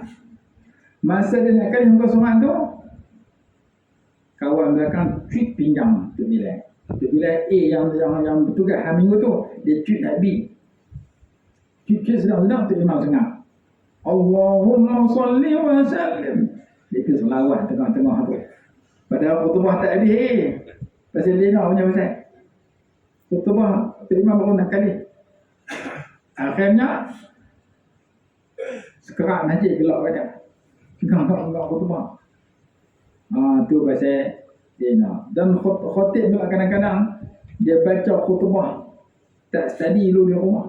Masa dia nak kadih muka surat tu, kawan belakang tweet pinjam tu Bilal. Tu Bilal A yang bertugas hari minggu tu, dia tweet nak B. Tweet sedang-sedang tu imam sengat. Allahumma salli wa sallim. Dia ke selawat tengah-tengah tu. Padahal khutbah tak habis. Pasal lena punya pasal. Khutbah tu imam baru nak kali. Akhirnya sekerak masjid gelap pada. Tengah-tengah khutbah. Tu pasal lena. Dan khotib pula kadang-kadang dia baca khutbah tak study dulu di rumah.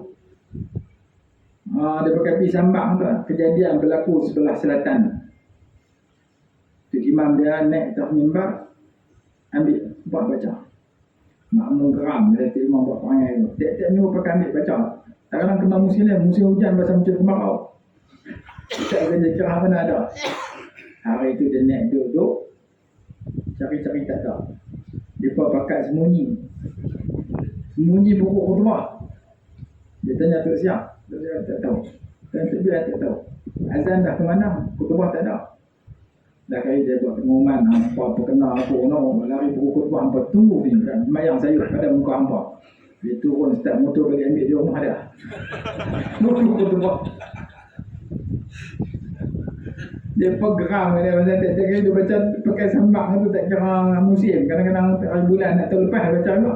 Dia pakai pergi sambang tu. Kejadian berlaku sebelah selatan. Tu imam dia naik atas mimbar, ambil buat baca. Makmum geram bila tu imam buat perangai tu. Tiap-tiap minggu pakai ambil baca. Kadang-kadang kena musim hujan pasal musim kemarau. Tak kena cerah mana ada. Hari itu dia naik duduk, cari-cari tak ada. Dia pakai sembunyi pokok khutbah. Dia tanya Tok Siap, Tok Siap tak tahu. Tuan Tok Biar tak tahu. Azan dah ke mana? Khutbah tak ada. Dah kali dia buat pengumuman, hampa perkenal aku, lari pokok khutbah, hampa tunggu ni kan. Mayang sayur pada muka hampa. Dia turun start motor bagi ambil di rumah dia. Tunggu khutbah. Dia pegang dia macam dia baca pakai sambak tu tak kira musim. Kadang-kadang hari bulan nak tahu lepas baca juga.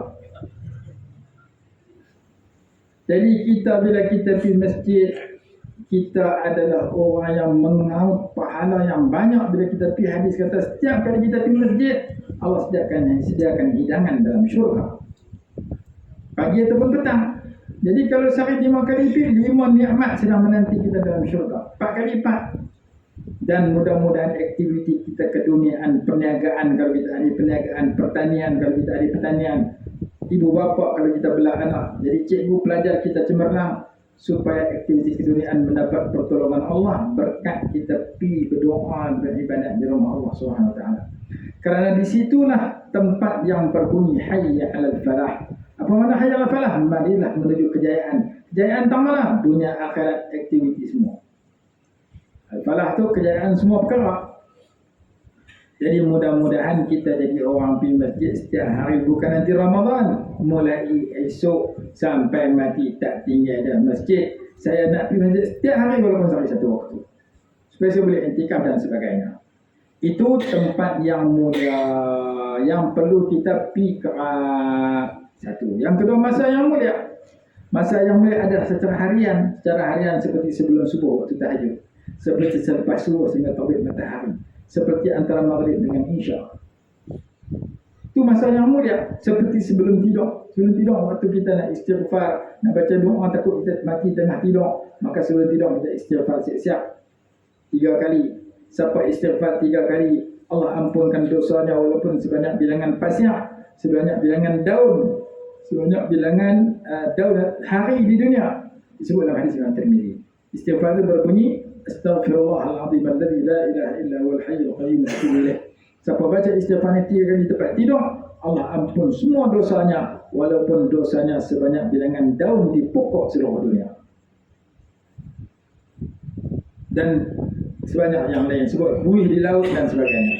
Jadi kita bila kita pergi masjid, kita adalah orang yang mengaut pahala yang banyak. Bila kita pergi, hadis kata setiap kali kita pergi masjid, Allah sediakan hidangan dalam syurga. Pagi ataupun petang. Jadi kalau sehari 5 kali pergi, 5 nikmat sedang menanti kita dalam syurga. 4 kali 4. Dan mudah-mudahan aktiviti kita keduniaan, perniagaan kalau kita ada perniagaan, pertanian kalau kita ada pertanian, ibu bapa kalau kita belah anak, jadi cikgu pelajar kita cemerlang supaya aktiviti keduniaan mendapat pertolongan Allah berkat kita pergi berdoa beribadat di rumah Allah Subhanahu Wa Taala. Kerana disitulah tempat yang berbunyi hayya 'alal falah. Apa makna hayya 'alal falah? Marilah menuju kejayaan. Kejayaan tamalah dunia akhirat aktiviti semua. Al-falah tu kejayaan semua perkara. Jadi mudah-mudahan kita jadi orang pergi masjid setiap hari, bukan nanti Ramadan. Mulai esok sampai mati tak tinggal dah masjid. Saya nak pergi masjid setiap hari walaupun sehari satu waktu. Supaya saya boleh intikaf dan sebagainya. Itu tempat yang mulia, yang perlu kita pergi ke satu. Yang kedua, masa yang mulia. Masa yang mulia adalah secara harian seperti sebelum subuh waktu tahajud. Seperti selepas subuh sehingga terbit matahari, seperti antara maghrib dengan isya. Itu masa yang mulia. Seperti sebelum tidur waktu kita nak istighfar, nak baca doa takut kita mati tengah tidur, maka sebelum tidur kita istighfar siap-siap 3 kali. Siapa istighfar 3 kali, Allah ampunkan dosanya walaupun sebanyak bilangan pasir, sebanyak bilangan daun, sebanyak bilangan daun hari di dunia. Disebut dalam hadis Imam Tirmizi. Istighfar itu berbunyi Astaghfirullahaladzim alladzi la ilaha illa huwal hayyul qayyum wa atubu ilaih. Siapa baca istighfar ni 3 kali tempat tidur, Allah ampun semua dosanya walaupun dosanya sebanyak bilangan daun di pokok seluruh dunia. Dan sebanyak yang lain, sebut buih di laut dan sebagainya.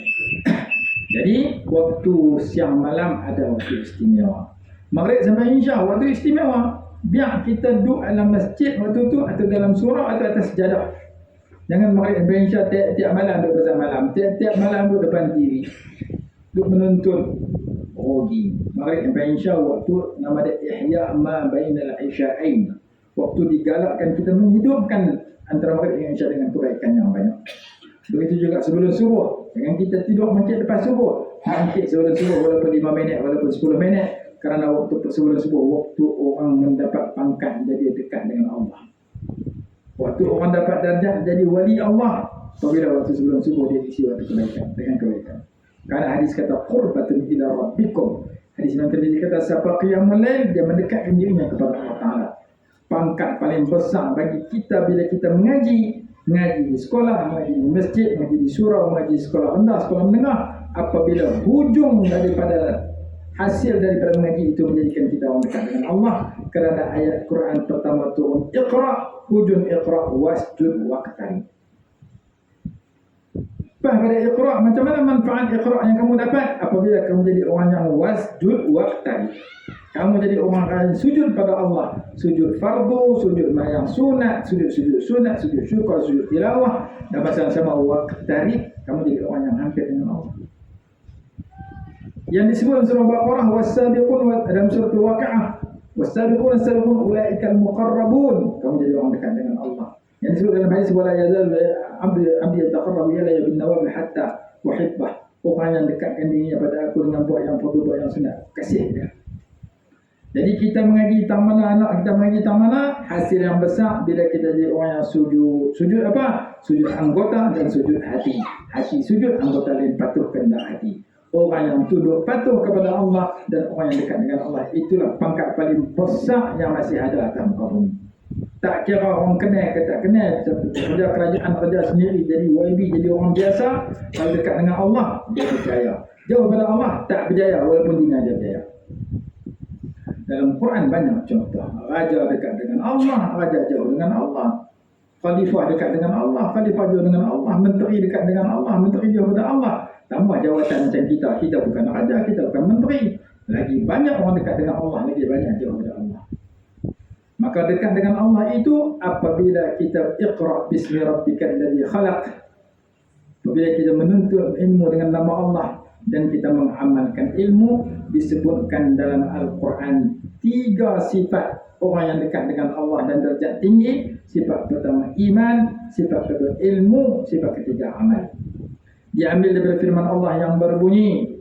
Jadi waktu siang malam ada waktu istimewa. Maghrib sampai isya waktu istimewa. Biar kita duduk dalam masjid waktu tu atau dalam surau atau atas sejadah. Jangan maghrib sampai isya tiap malam duduk pasal malam. Tiap malam duduk depan TV. Duduk menonton. Rugi. Maghrib sampai isya waktu nama dia ihya ma bainal isya'ain. Waktu digalakkan kita menghidupkan antara maghrib dengan isya dengan kebaikan yang banyak. Begitu juga sebelum subuh. Jangan kita tidur masjid lepas subuh. Masjid sebelum subuh walaupun 5 minit, walaupun 10 minit. Kerana waktu sebelum subuh, waktu orang mendapat pangkat jadi dekat dengan Allah. Waktu orang dapat darjah jadi wali Allah. Apabila waktu sebelum subuh dia isi waktu kebaikan, dengan kebaikan. Kerana hadis kata qurbatun ila rabbikum. Hadis Imam Tirmizi kata siapa qiyamul lail dia mendekatkan dirinya kepada Allah Taala. Pangkat paling besar bagi kita bila kita mengaji di sekolah, mengaji di masjid, mengaji di surau, mengaji di sekolah rendah, sekolah menengah. Apabila hujung daripada hasil daripada mengaji itu menjadikan kita orang dekat dengan Allah. Kerana ayat Quran pertama turun Iqra, hujung Iqra wasjud waqtari. Pada Iqra, macam mana manfaat Iqra yang kamu dapat? Apabila kamu jadi orang yang wasjud waqtari, kamu jadi orang yang sujud pada Allah, sujud fardu, sujud yang sunat, sujud sunat, sujud syukur, sujud tilawah, dan bersama-sama waqtari, kamu jadi orang yang hampir dengan Allah. Yang disebut dalam surah Baqarah was-sabiqun dalam surah Al-Waqi'ah was-sabiqun as-sabiqun ulaika al-muqarrabun, kamu jadi orang dekat dengan Allah. Yang disebut dalam hadis wala yazal abdi yataqarrabu ilayya bin nawafil hatta uhibbah, orang yang dekatkan dirinya pada aku dengan buat yang fardu, buat yang sunat, kasih dia. Jadi kita mengaji tamana, anak kita mengaji tamana, hasil yang besar bila kita jadi orang yang sujud apa? Sujud anggota dan sujud hati. Hati sujud, anggota lain patuh kehendak hati. Orang yang tunduk patuh kepada Allah dan orang yang dekat dengan Allah, itulah pangkat paling besar yang masih ada atas muka bumi. Tak kira orang kenal ke tak kenal, kerja kerajaan kerja sendiri, jadi YB, jadi orang biasa, kalau dekat dengan Allah, dia berjaya. Jauh pada Allah, tak berjaya walaupun dia berjaya. Dalam Quran banyak contoh. Raja dekat dengan Allah, raja jauh dengan Allah. Khalifah dekat dengan Allah, khalifah jauh dengan Allah. Menteri dekat dengan Allah, menteri jauh pada Allah. Tambah jawatan macam kita. Kita bukan raja, kita bukan menteri. Lagi banyak orang dekat dengan Allah, lagi banyak jauh pada Allah. Maka dekat dengan Allah itu apabila kita iqra' bismi rabbikal ladzi khalaq. Apabila kita menuntut ilmu dengan nama Allah dan kita mengamalkan ilmu, disebutkan dalam Al-Quran 3 sifat orang yang dekat dengan Allah dan derajat tinggi. Sifat pertama iman, sifat kedua ilmu, sifat ketiga amal. Diambil daripada firman Allah yang berbunyi,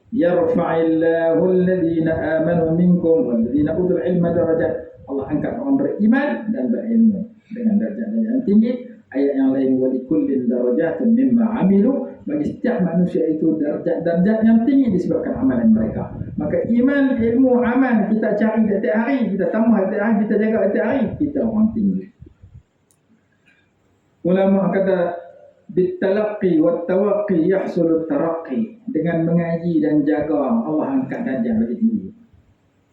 yarfa'illahu alladhina amanu minkum walladhina utul ilma darajat. Allah angkat orang beriman dan berilmu dengan darjat yang tinggi. Ayat yang lain, walikullin darajatun mimma amilu, bagi setiap manusia itu darjat yang tinggi disebabkan amalan mereka. Maka iman, ilmu, amal kita cari setiap hari, kita tambah setiap hari, kita jaga setiap hari, kita orang tinggi. Ulama kata bitalaqqi wattawaqqi yahsulu taraqqi. Dengan mengaji dan jaga, Allah angkat darjat bagi tinggi.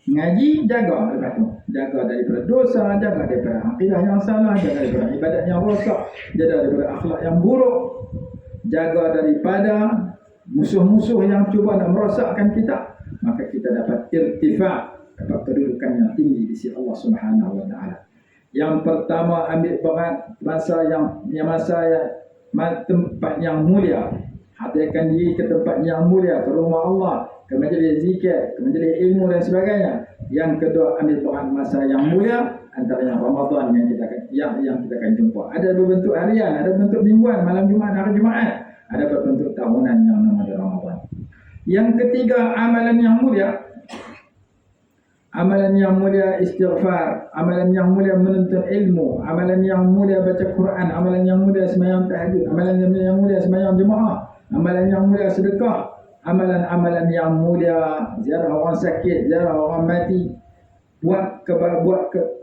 Ngaji, jaga lepas tu. Jaga daripada dosa, jaga daripada akidah yang salah, jaga daripada ibadat yang rosak, jaga daripada akhlak yang buruk, jaga daripada musuh-musuh yang cuba nak merosakkan kita. Maka kita dapat irtifa', dapat kedudukan yang tinggi di sisi Allah Subhanahu wa taala. Yang pertama, ambil peran masa tempat yang mulia. Hadirkan diri ke tempat yang mulia, ke rumah Allah, ke majlis zikir, ke majlis ilmu dan sebagainya. Yang kedua, ambil peran masa yang mulia, antaranya Ramadan yang kita akan jumpa. Ada berbentuk harian, ada bentuk mingguan, malam Jumaat, hari Jumaat. Ada berbentuk tahunan yang namanya Ramadan. Yang ketiga, amalan yang mulia. Amalan yang mulia istighfar, amalan yang mulia menuntut ilmu, amalan yang mulia baca Quran, amalan yang mulia sembahyang tahajud, amalan yang mulia sembahyang jemaah, amalan yang mulia sedekah, amalan-amalan yang mulia ziarah orang sakit, ziarah orang mati, buat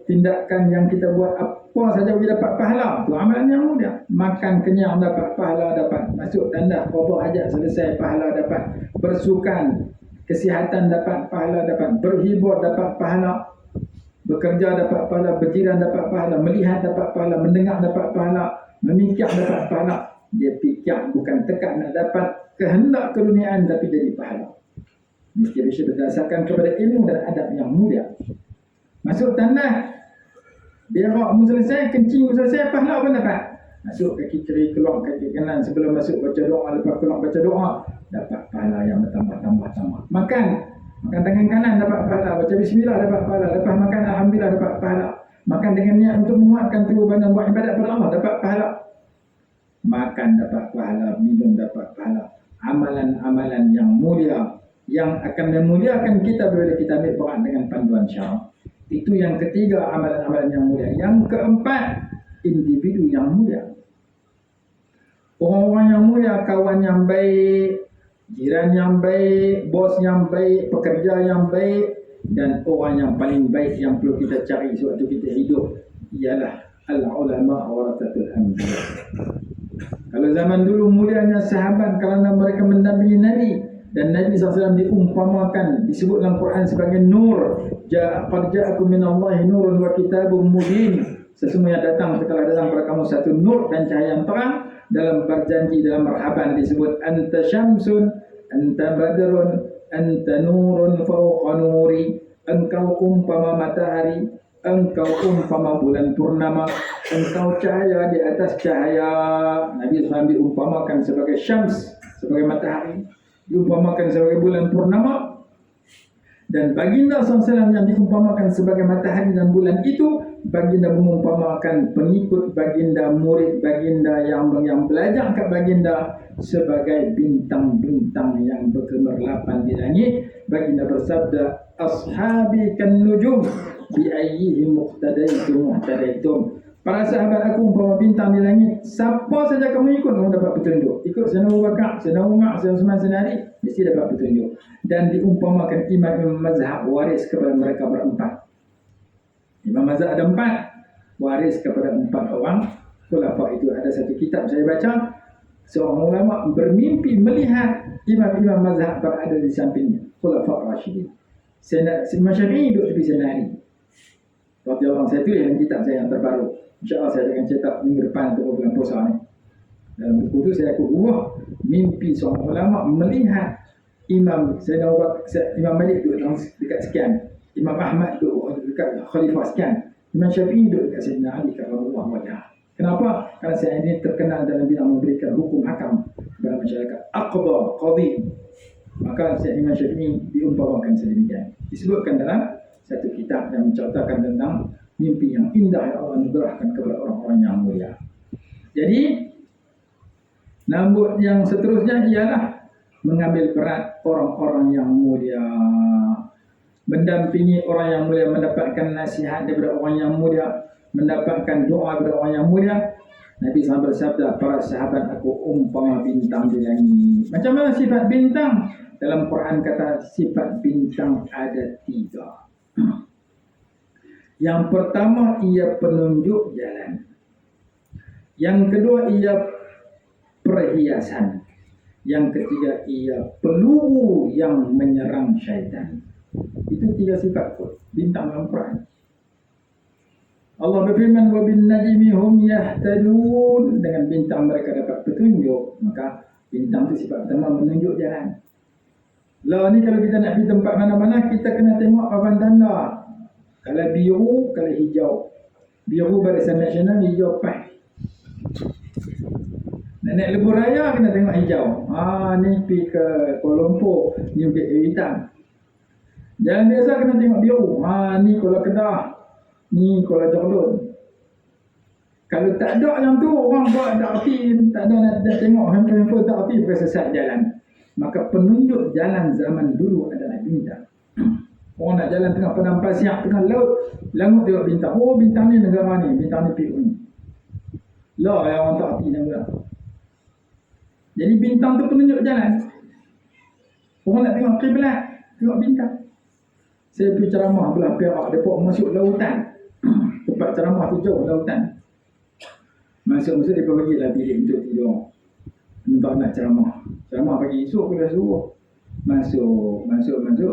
tindakan yang kita buat apa saja kita dapat pahala, tu amalan yang mulia. Makan kenyang dapat pahala, dapat masuk tanda qada hajat selesai pahala dapat, bersukan kesihatan dapat pahala, dapat berhibur dapat pahala, bekerja dapat pahala, berjiran dapat pahala, melihat dapat pahala, mendengar dapat pahala, memikir dapat pahala. Dia fikir bukan tekad nak dapat kehendak keduniaan, tapi jadi pahala. Mesti bisa berdasarkan kepada ilmu dan adab yang mulia. Masuk tandas, berak mu selesai, kencing mu selesai, pahala pun dapat. Masuk kaki kiri, keluar kaki kanan, sebelum masuk baca doa, lepas keluar baca doa, dapat pahala yang bertambah. Makan tangan kanan dapat pahala, baca bismillah dapat pahala, lepas makan alhamdulillah dapat pahala. Makan dengan niat untuk menguatkan tubuh badan buat ibadat kepada Allah, dapat pahala. Makan dapat pahala, minum dapat pahala. Amalan-amalan yang mulia yang akan memuliakan kita bila kita ambil peran dengan panduan syarak. Itu yang ketiga, amalan-amalan yang mulia. Yang keempat, individu yang mulia. Orang-orang yang mulia, kawan yang baik, jiran yang baik, bos yang baik, pekerja yang baik, dan orang yang paling baik yang perlu kita cari sewaktu kita hidup ialah al-ulama warathatul anbiya. Kalau zaman dulu mulianya sahabat kerana mereka mendampingi Nabi, dan Nabi SAW diumpamakan, disebut dalam Quran sebagai nur. Qad ja'akum minallahi nurun wa kitabun mubin. Sesungguhnya telah datang kepada kamu satu nur dan cahaya yang terang. Dalam berjanji, dalam marhaban disebut anta syamsun, anta badrun, anta nurun fawqa nuri. Engkau umpama matahari, engkau umpama bulan purnama, engkau cahaya di atas cahaya. Nabi SAW diumpamakan sebagai syams, sebagai matahari, diumpamakan sebagai bulan purnama. Dan baginda SAW yang diumpamakan sebagai matahari dan bulan itu, baginda mengumpamakan pengikut baginda, murid baginda yang belajar kat baginda sebagai bintang-bintang yang bergemerlapan di langit. Baginda bersabda, ashabi kan nujum bi ayyihi muqtadaitum. Para sahabat aku umpama bintang di langit. Siapa saja kamu ikut, kamu dapat petunjuk. Ikut Sayyidina Abu Bakar, Sayyidina Umar, Sayyidina Uthman, Sayyidina Ali, mesti dapat petunjuk. Dan diumpamakan imam mazhab waris kepada mereka berempat. Imam mazhab ada 4. waris kepada 4 orang khulafa itu. Ada satu kitab saya baca, seorang ulama bermimpi melihat imam-imam mazhab berada di sampingnya, khulafa Rashidin. Imam Syafi'i duduk tepi Sayyidina Ali radhiyallahu anhu. Saya tulis dalam kitab saya yang terbaru. InsyaAllah saya akan cetak minggu depan untuk bulan puasa ni. Dalam buku itu saya akan ubah mimpi seorang ulama melihat Imam Imam Malik duduk dekat sekian, Imam Ahmad duduk dekat Khalifah sekian, Imam Syafi'i duduk dekat Sayyidina Ali karramallahu wajhah. Kenapa? Kerana saya ini terkenal dalam bidang memberikan hukum hakam kepada masyarakat. Aqda, qadhi. Maka Imam Syafi'i diumpamakan sedemikian. Disebutkan dalam satu kitab yang menceritakan tentang mimpi yang indah yang Allah anugerahkan kepada orang-orang yang mulia. Jadi, yang seterusnya ialah mengambil berat orang-orang yang mulia, mendampingi orang yang mulia, mendapatkan nasihat daripada orang yang mulia, mendapatkan doa daripada orang yang mulia. Nabi SAW bersabda, para sahabat aku umpama bintang di langit. Macam mana sifat bintang? Dalam Quran kata sifat bintang ada 3. Yang pertama, ia penunjuk jalan. Yang kedua, ia perhiasan. Yang ketiga, ia peluru yang menyerang syaitan. Itu 3 sifat bintang dalam Quran. Allah berfirman, wa bin najmi hum yahtadun. Dengan bintang mereka dapat petunjuk. Maka bintang itu sifat pertama, menunjuk jalan. Lah ni kalau kita nak pergi tempat mana-mana, kita kena tengok papan tanda. Kalau biru, kalau hijau. Biru Barisan Nasional, hijau PAS. Nak naik lebuh raya kena tengok hijau. Ni pergi ke Kuala Lumpur, ni Bukit Hitam. Jalan biasa kena tengok biru. Ni Kuala Kedah, ni Kuala Jordan. Kalau tak ada yang tu, orang buat tak erti, tak ada nak tengok handphone tak erti, bukan sesat jalan. Maka penunjuk jalan zaman dulu adalah bintang. Orang nak jalan tengah padang pasir, tengah laut, langut tengok bintang. Oh, bintang ni negara ni, bintang ni pergi ni. Lah, yang orang tak erti nama. Jadi bintang tu penunjuk jalan. Orang nak tengok kiblat, tengok bintang. Saya pergi ceramah belah Perak, dia pun masuk lautan. Tempat ceramah tu jauh lautan. Masuk dia pun bagilah bilik untuk tidur. Untuk nak ceramah. Ceramah pagi esok pula suruh. Masuk.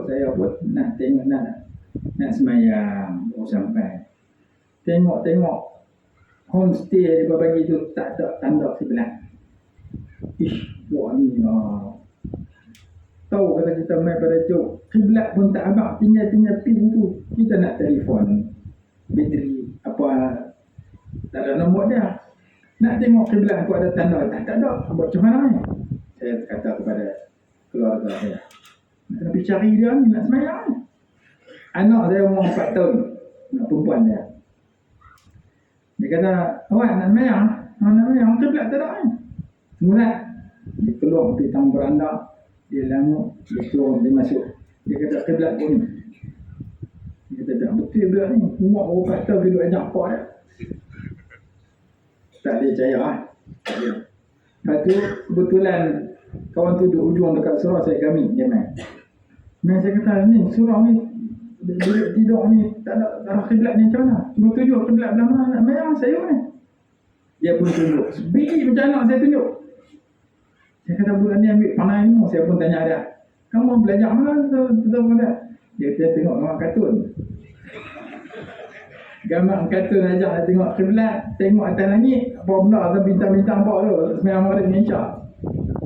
Saya pun nak tengok, nak semayang. Sampai. Tengok. Homestay dia bagi tu tak ada tanda kiblat. Buat ni lah. Tahu kata kita main pada jauh. Kiblat pun tak abang. Tinggal pin tu. Kita nak telefon. Bateri. Apa. Tak ada nombor dia. Nak tengok kiblat aku ada tanda. Tak ada. Buat macam mana ni? Saya kata kepada keluarga saya. Nak pergi cari dia ni. Nak semayang ni. Anak saya umur 4 tahun. Anak perempuan dia. Dia kata, awak nak semayang? Nak semayang? Kiblat tak ada ni. Semula. Dia keluar pergi tang beranda. Dia langut. Dia keluar. Dia masuk. Dia kata kiblat pun ni. Dia kata, betul kiblat ni. Umur 4 tahun duduk ajak apa dia. Tak boleh percaya lah. Lepas tu kebetulan kawan tu duduk ujung dekat surau saya kami. Dia main. Saya kata ni surau ni tidur ni tak ada arah kiblat ni macam mana? Cuma tunjuk kiblat belah mana nak mayang sayur ni. Dia pun tunjuk. Sebiji macam anak saya tunjuk. Saya kata bulan ni ambil panah ilmu. Saya pun tanya dia. Kamu belajar mana tu? Dia tengok gambar kartun. Gambar kartun ajak nak tengok kiblat, tengok atas langit, apa benda ada bintang-bintang apa tu, semayang ada Indonesia.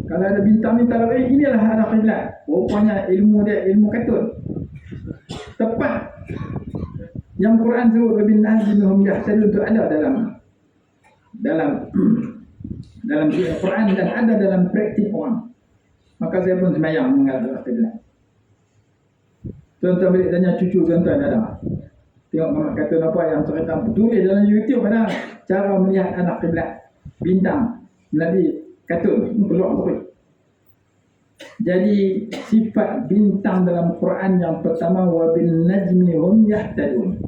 Kalau ada bintang-bintang lagi, inilah arah kiblat. Rupanya ilmu dia, ilmu kartun. Tepat. Yang Quran sebut bin najmihum yahtadun itu ada dalam Quran dan ada dalam praktik orang. Maka saya pun semayang mengarah kiblat. Tuan-tuan boleh tanya cucu tuan-tuan ada. Tengok Muhammad kata apa yang cerita tulis dalam YouTube ada cara melihat anak kiblat bintang melalui kartun peluang tu. Jadi sifat bintang dalam Quran yang pertama wa bin najmi hum yahtadun.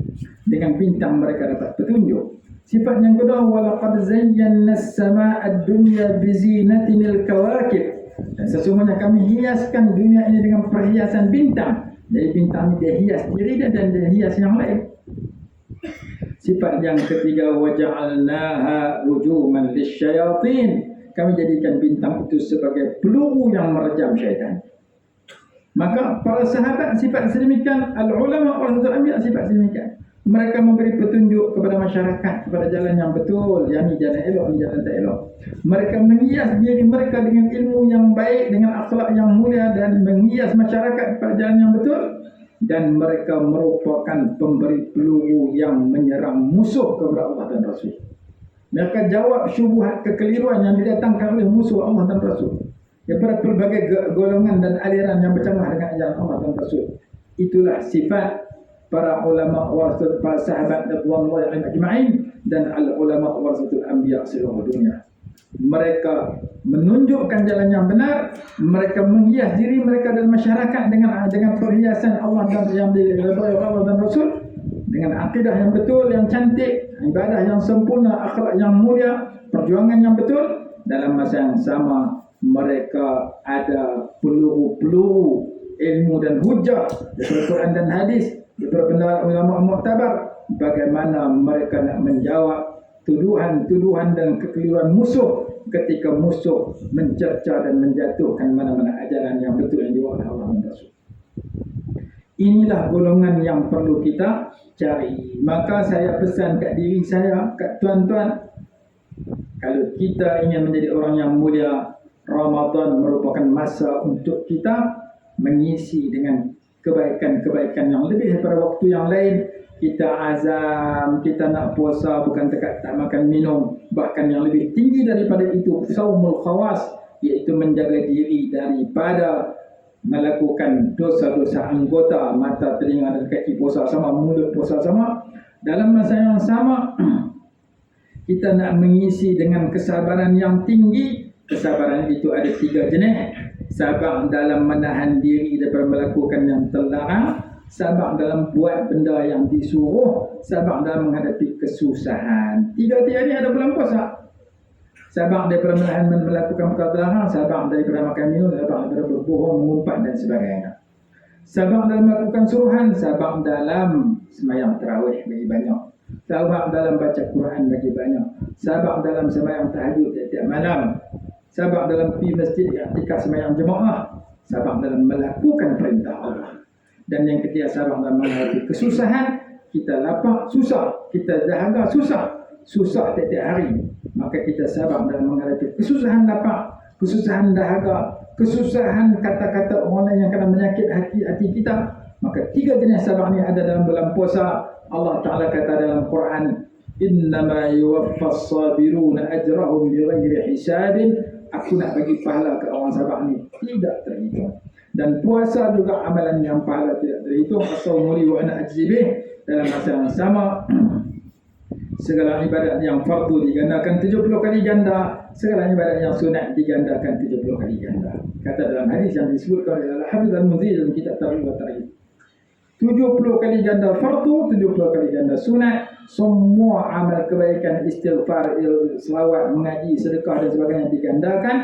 Dengan bintang mereka dapat petunjuk. Sifat yang kedua walaqad zayyana as-samaa'a ad-dunya bi zinatil kawakib. Dan sesungguhnya kami hiaskan dunia ini dengan perhiasan bintang. Jadi bintang ini dia hias diri dia dan dia hias yang lain. Sifat yang ketiga, waja'alnaha rujuman lisyayatin. Kami jadikan bintang itu sebagai peluru yang merejam syaitan. Maka para sahabat sifat sedemikian, al-ulama warasatul anbiya sifat sedemikian. Mereka memberi petunjuk kepada masyarakat kepada jalan yang betul, yang ini jalan elok, ini jalan tak elok. Mereka menghias diri mereka dengan ilmu yang baik, dengan akhlak yang mulia, dan menghias masyarakat kepada jalan yang betul. Dan mereka merupakan pemberi peluru yang menyerang musuh kepada Allah dan Rasul. Mereka jawab syubhat kekeliruan yang didatangkan oleh musuh Allah dan Rasul daripada pelbagai golongan dan aliran yang bercanggah dengan ajaran Allah dan Rasul. Itulah sifat para ulama warasatul, para sahabat radhiyallahu anhum ajma'in, dan al-ulama warasatul anbiya seluruh dunia. Mereka menunjukkan jalan yang benar, mereka menghias diri mereka dan masyarakat dengan perhiasan Allah dan yang diridhai Allah dan Rasul, dengan akidah yang betul, yang cantik, ibadah yang sempurna, akhlak yang mulia, perjuangan yang betul. Dalam masa yang sama mereka ada peluru-peluru ilmu dan hujah daripada Quran dan hadis, daripada pendapat ulama muktabar, bagaimana mereka nak menjawab tuduhan-tuduhan dan kekeliruan musuh ketika musuh mencerca dan menjatuhkan mana-mana ajaran yang betul yang dibawa oleh Allah dan Rasul. Inilah golongan yang perlu kita cari. Maka saya pesan kat diri saya, kat tuan-tuan, kalau kita ingin menjadi orang yang mulia, Ramadan merupakan masa untuk kita mengisi dengan kebaikan-kebaikan yang lebih daripada waktu yang lain. Kita azam, kita nak puasa bukan dekat tak makan minum, bahkan yang lebih tinggi daripada itu, saumul khawas, iaitu menjaga diri daripada melakukan dosa-dosa anggota, mata, telinga dan kaki puasa sama, mulut puasa sama. Dalam masa yang sama kita nak mengisi dengan kesabaran yang tinggi. Kesabaran itu ada 3 jenis. Sabar dalam menahan diri daripada melakukan yang terlarang, sabar dalam buat benda yang disuruh, sabar dalam menghadapi kesusahan. 3 ni ada bulan puasa. Sabar daripada menahan melakukan perkara terlarang, sabar daripada makan minum, sabar daripada berbohong, mengumpat dan sebagainya. Sabar dalam melakukan suruhan, sabar dalam sembahyang tarawih bagi banyak, sabar dalam baca Quran bagi banyak, sabar dalam sembahyang tahajud setiap malam, sabar dalam pergi masjid i'tikaf sembahyang jemaah, sabar dalam melakukan perintah Allah. Dan yang ketiga, sabar dalam menghadapi kesusahan. Kita lapar susah, kita dahaga susah tiap-tiap hari, maka kita sabar dalam menghadapi kesusahan lapar, kesusahan dahaga, kesusahan kata-kata orang lain yang akan menyakit hati kita. Maka 3 jenis sabar ni ada dalam bulan puasa. Allah Ta'ala kata dalam Quran, innama yuwaffas sabiruna ajrahum bighairi hisabin. Aku nak bagi pahala ke orang sabar ni tidak terhitung. Dan puasa juga amalan yang pahala tidak terhitung. As-sawmuli wa ana ajzibih. Dalam masa yang sama, segala ibadat yang fardu digandakan 70 kali ganda, segala ibadat yang sunat digandakan 70 kali ganda. Kata dalam hadis yang disebutkan oleh Al-Hafidz Al-Mundhir dalam kitab Targhib wa Tarhib, 70 kali ganda fardu, 70 kali ganda sunat. Semua amal kebaikan, istighfar, selawat, mengaji, sedekah dan sebagainya digandakan.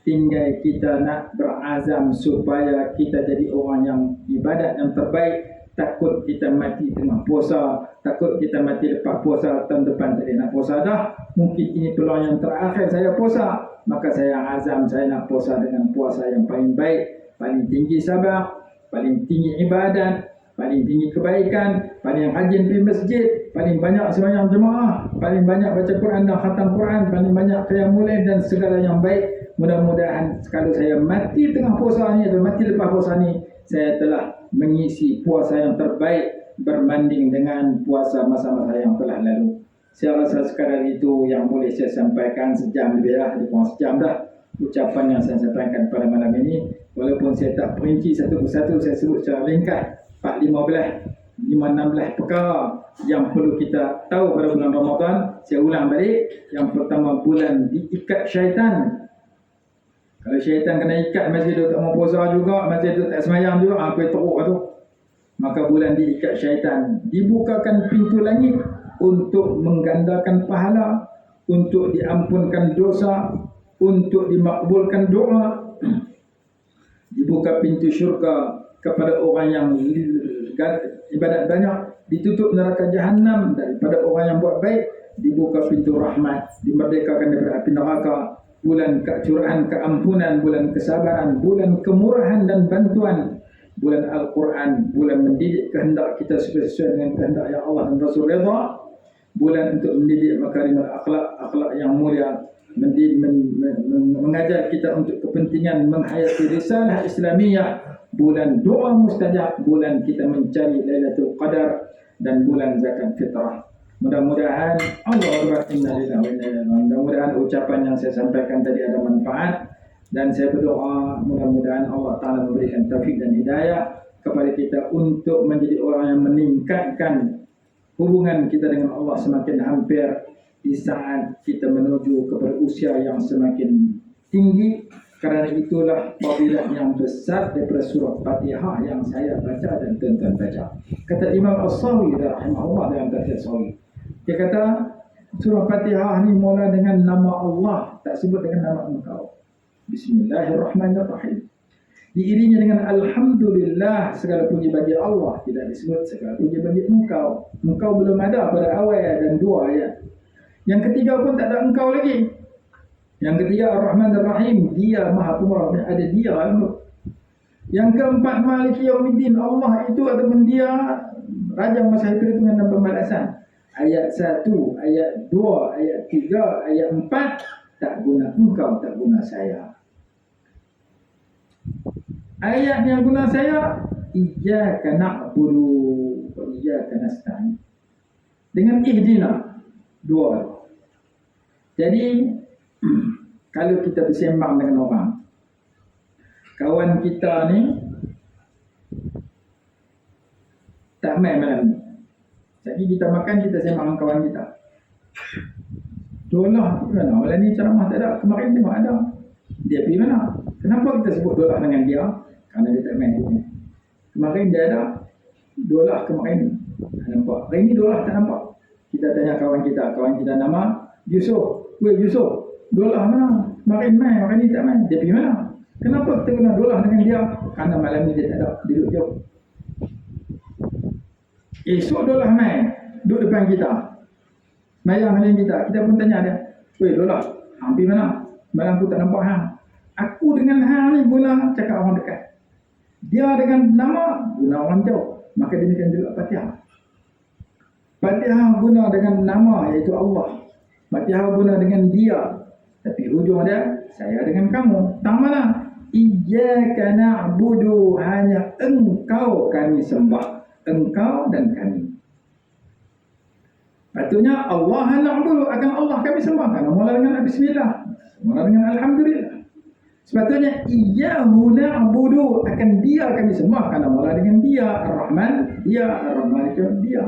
Tinggal kita nak berazam supaya kita jadi orang yang ibadat yang terbaik. Takut kita mati tengah puasa, takut kita mati lepas puasa, tahun depan tak nak puasa dah, mungkin ini peluang yang terakhir saya puasa, maka saya azam saya nak puasa dengan puasa yang paling baik, paling tinggi sabar, paling tinggi ibadat, paling tinggi kebaikan, paling rajin pergi masjid, paling banyak sembahyang jemaah, paling banyak baca Quran dan khatam Quran, paling banyak qiyamul lail dan segala yang baik. Mudah-mudahan kalau saya mati tengah puasa ni atau mati lepas puasa ni, saya telah mengisi puasa yang terbaik berbanding dengan puasa masa-masa yang telah lalu. Saya rasa sekadar itu yang boleh saya sampaikan. Sejam lebih lah, lebih kurang sejam dah ucapan yang saya sampaikan pada malam ini. Walaupun saya tak perinci satu persatu, saya sebut secara ringkas 4, 15, 5, 16 perkara yang perlu kita tahu pada bulan Ramadan. Saya ulang balik. Yang pertama, bulan diikat syaitan. Kalau syaitan kena ikat, masjid tu tak mau puasa juga, masjid tu tak semayang juga, apa yang teruk tu, maka bulan diikat syaitan. Dibukakan pintu langit untuk menggandakan pahala, untuk diampunkan dosa, untuk dimakbulkan doa. Dibuka pintu syurga kepada orang yang ibadat banyak, ditutup neraka jahanam. Daripada orang yang buat baik, dibuka pintu rahmat, dimerdekakan daripada api neraka. Bulan kecurahan keampunan, bulan kesabaran, bulan kemurahan dan bantuan, bulan Al-Quran, bulan mendidik kehendak kita supaya sesuai dengan kehendak yang Allah dan Rasul redha, bulan untuk mendidik makarimul akhlak, akhlak yang mulia, mengajar kita untuk kepentingan menghayati risalah Islamiyah, bulan doa mustajab, bulan kita mencari Lailatul Qadar, dan bulan zakat fitrah. Mudah-mudahan mudah-mudahan ucapan yang saya sampaikan tadi ada manfaat, dan saya berdoa mudah-mudahan Allah Ta'ala memberikan taufik dan hidayah kepada kita untuk menjadi orang yang meningkatkan hubungan kita dengan Allah semakin hampir di saat kita menuju kepada usia yang semakin tinggi. Kerana itulah fadilah yang besar daripada surah Fatihah yang saya baca dan tuan-tuan baca. Kata Imam As-Sawi rahimahullah dalam tafsir Sawi, dia kata surah Fatihah ni mula dengan nama Allah, tak sebut dengan nama engkau. Bismillahirrahmanirrahim. Diiringi dengan Alhamdulillah, segala puji bagi Allah, tidak disebut segala puji bagi engkau. Engkau belum ada pada awal dan dua ayat. Yang ketiga pun tak ada engkau lagi. Yang ketiga Ar-Rahman Ar-Rahim, dia Maha Pemurah, ada dia. Yang keempat Maliki Yaumiddin, Allah itu ataupun dia Raja masa perhitungan dan pembalasan. Ayat 1, ayat 2, ayat 3, ayat 4, tak guna engkau, tak guna saya. Ayat yang guna saya, iyyaka na'budu wa iyyaka nasta'in. Dengan ihdina, dua. Jadi kalau kita bersembang dengan orang, kawan kita ni tak main malam ni, jadi kita makan, kita sembang dengan kawan kita. Dolah mana? Malam ni ceramah tak ada, kemarin tengok ada. Dia pergi mana? Kenapa kita sebut dolah dengan dia? Kerana dia tak main ni. Kemarin dia ada dolah kemarin. Nampak? Hari ni dolah tak nampak. Kita tanya kawan kita nama Yusuf. Weh Yusuf, dolah mana? Kemarin main, hari ni tak main. Dia pergi mana? Kenapa kita kena dolah dengan dia? Kerana malam ni dia tak ada, dia duduk jauh. Esok dolah main, duduk depan kita, mayang dengan kita pun tanya dia, weh dolah, hang pergi mana? Malam aku tak nampak hang. Aku dengan hang ni guna cakap orang dekat, dia dengan nama guna orang jauh. Maka demikian juga Fatihah. Fatihah guna dengan nama iaitu Allah, Fatihah guna dengan dia, tapi hujung dia saya dengan kamu. Tang mana? Iyyaka na'budu, hanya engkau kami sembah, engkau dan kami. Patutnya Allah na'budu, akan Allah kami sembah. Karena mula dengan bismillah, mula dengan alhamdulillah. Sepatutnya iyyahu na'budu, akan dia kami sembah. Karena mula dengan dia Ar-Rahman, dia Ar-Rahman itu dia.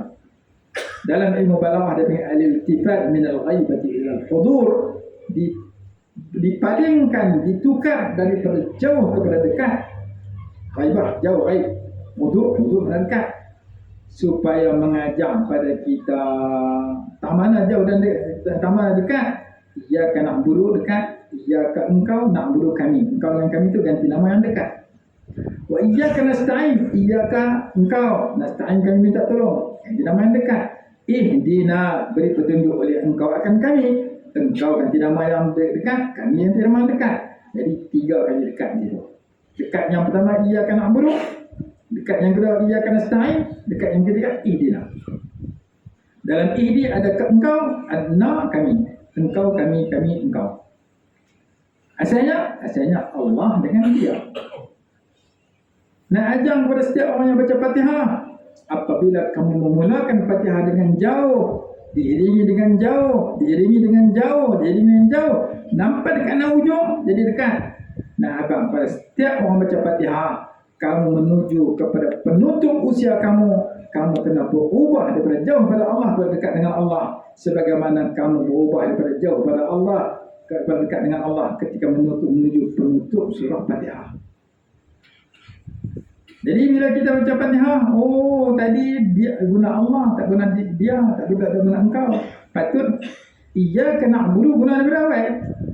Dalam ilmu balaghah ada dengan al-iltifat min al-ghaibati ila al-hudur, dipalingkan, ditukar daripada jauh kepada dekat. Ghaibah jauh, ghaib, hudur dekat, supaya mengajar pada kita tak mana jauh dan tak mana dekat. Iyyaka na'budu dekat, iyyaka engkau, na'budu kami. Engkau dengan kami itu ganti nama yang dekat. Wa iyyaka nasta'in, iyyaka engkau, nasta'in kami minta tolong, ganti nama yang dekat. Ihdina, beri petunjuk oleh engkau akan kami, engkau ganti nama yang dekat, kami yang nama yang dekat. Jadi tiga kali dekat gitu. Dekat yang pertama iyyaka na'budu, dekat yang kedua iyyaka nasta'in, dekat yang ketiga ihdina. Dalam ihdi ada ke engkau, adna kami, engkau kami, kami engkau. Asalnya Allah dengan dia. Nak ajar kepada setiap orang yang baca Fatihah, apabila kamu memulakan Fatihah dengan jauh, diiringi dengan jauh, diiringi dengan jauh, diiringi dengan jauh, nampak dekat hujung, jadi dekat. Nah, abang, pada setiap orang baca Fatihah, kamu menuju kepada penutup usia kamu, kamu kena berubah daripada jauh pada Allah kepada dekat dengan Allah, sebagaimana kamu berubah daripada jauh pada Allah kepada dekat dengan Allah ketika menuju penutup surah Fatihah. Jadi bila kita baca Fatihah, oh tadi dia guna Allah, tak guna dia, tak guna engkau. Patut iyyaka na'budu guna daripada awal.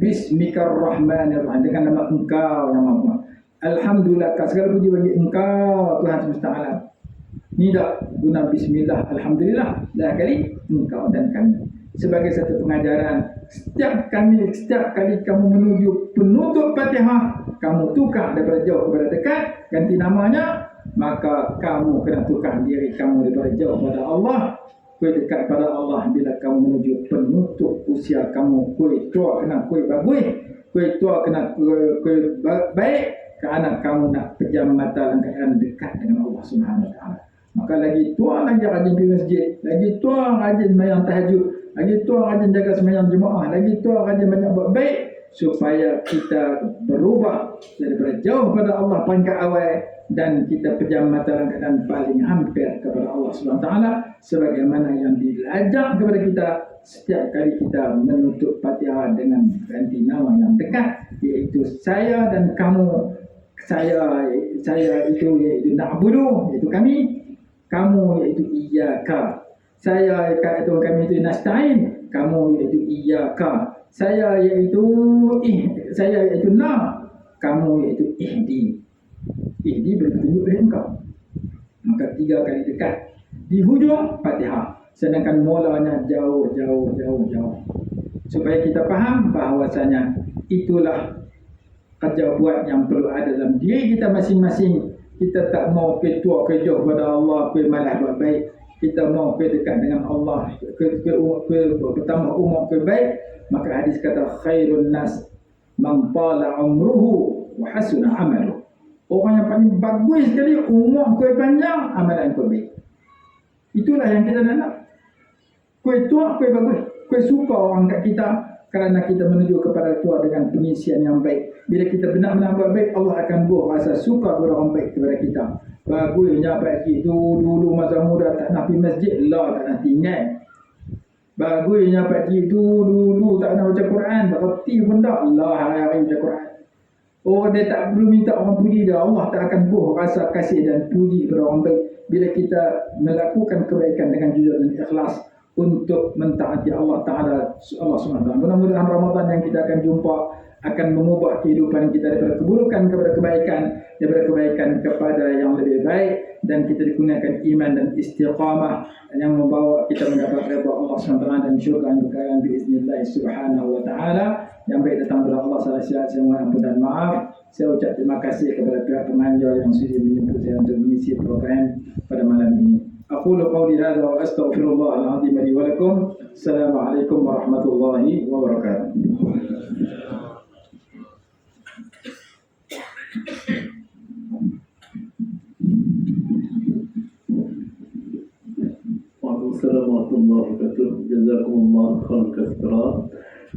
Bismillahirrahmanirrahim, dengan nama engkau yang Maha. Alhamdulillah, segala puji bagi engkau Tuhan semesta alam. Ni dah guna bismillah, alhamdulillah dah kali engkau dan kami. Sebagai satu pengajaran, setiap kali kamu menuju penutup Fatihah, kamu tukar daripada jauh kepada dekat, ganti namanya, maka kamu kena tukar diri kamu daripada jauh kepada Allah, kue dekat pada Allah. Bila kamu menuju penutup usia kamu, kue tua kena kue bagus, kue tua kena kue baik, kerana kamu nak pejam mata dalam keadaan dekat dengan Allah Subhanahu Wa Taala. Maka lagi tua lagi rajin pergi masjid, lagi tua rajin sembahyang tahajud, lagi tua rajin jaga sembahyang Jumaat, lagi tua rajin banyak buat baik, supaya kita berubah daripada jauh pada Allah peringkat awal, dan kita pejam mata dalam keadaan paling hampir kepada Allah Subhanahu Wa Taala, sebagaimana yang diajar kepada kita setiap kali kita menutup Fatihah dengan ganti nama yang dekat, iaitu saya dan kamu. Saya itu iaitu na'budu, iaitu kami. Kamu iaitu iyyaka. Saya iaitu kami itu nasta'in. Kamu iaitu iyyaka. Saya iaitu na. Kamu iaitu ihdi. Ihdi berpetunjuk oleh engkau. Maka 3 kali dekat di hujung Fatihah, sedangkan mulanya jauh. Supaya kita faham bahawasanya itulah kerja buat yang perlu ada dalam diri kita masing-masing. Kita tak mau ke tua ke jauh pada Allah, ke malas buat baik. Kita mau ke dekat dengan Allah, ke bertambah umur ke baik. Maka hadis kata khairun nas man tala umruhu wa hasuna amaluhu. Orang yang paling bagus sekali umur ke panjang, amalan ke baik. Itulah yang kita nak. Kue tua, kue bagus. Kue suka orang kat kita, kerana kita menuju kepada tua dengan pengisian yang baik. Bila kita benar-benar buat baik, Allah akan buat rasa suka kepada orang baik kepada kita. Bagusnya baik itu dulu masa muda tak nak pergi masjid, lah tak nak tinggal. Bagusnya baik itu dulu tak nak baca Quran, tak reti pun tak, lah hari-hari baca Quran. Orang dia tak perlu minta orang puji dia, Allah tak akan buat rasa kasih dan puji kepada orang baik. Bila kita melakukan kebaikan dengan jujur dan ikhlas untuk mentaati Allah Ta'ala, Allah SWT. Mudah-mudahan Ramadan yang kita akan jumpa akan mengubah kehidupan kita daripada keburukan kepada kebaikan, daripada kebaikan kepada yang lebih baik, dan kita digunakan iman dan istiqamah yang membawa kita mendapat redha Allah SWT dan syurga yang kekayaan biiznillah subhanahu wa ta'ala. Yang baik datang dari Allah, salah sihat, saya mohon ampun dan maaf. Saya ucap terima kasih kepada pihak pemanjur yang sudah menyebut saya untuk mengisi program pada malam ini. أقول قولي هذا وأستغفر الله العظيم لي ولكم. السلام عليكم ورحمة الله وبركاته. Waalaikumsalam warahmatullahi wabarakatuh. Jazakumullah khairan katsiran.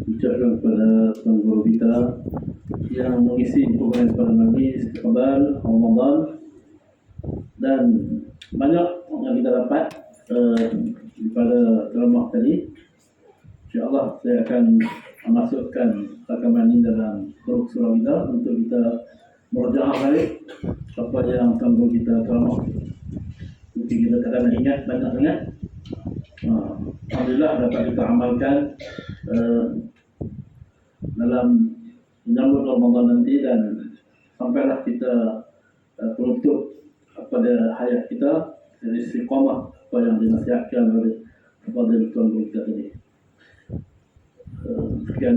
Ucapkan kepada tuan guru kita yang mengisi program pada malam Istiqbal Ramadan, dan banyak yang kita dapat daripada ceramah tadi. InsyaAllah saya akan memasukkan rakaman ini dalam grup surah kita untuk kita merjaah balik apa yang tuan guru kita ceramah. Mungkin kita kadang ingat banyak sangat. Alhamdulillah dapat kita amalkan dalam menyambut Ramadan nanti, dan sampailah kita penutup pada hayat kita dari istiqamah apa yang dinasihatkan oleh kepada tuan guru kita tadi. Sekian.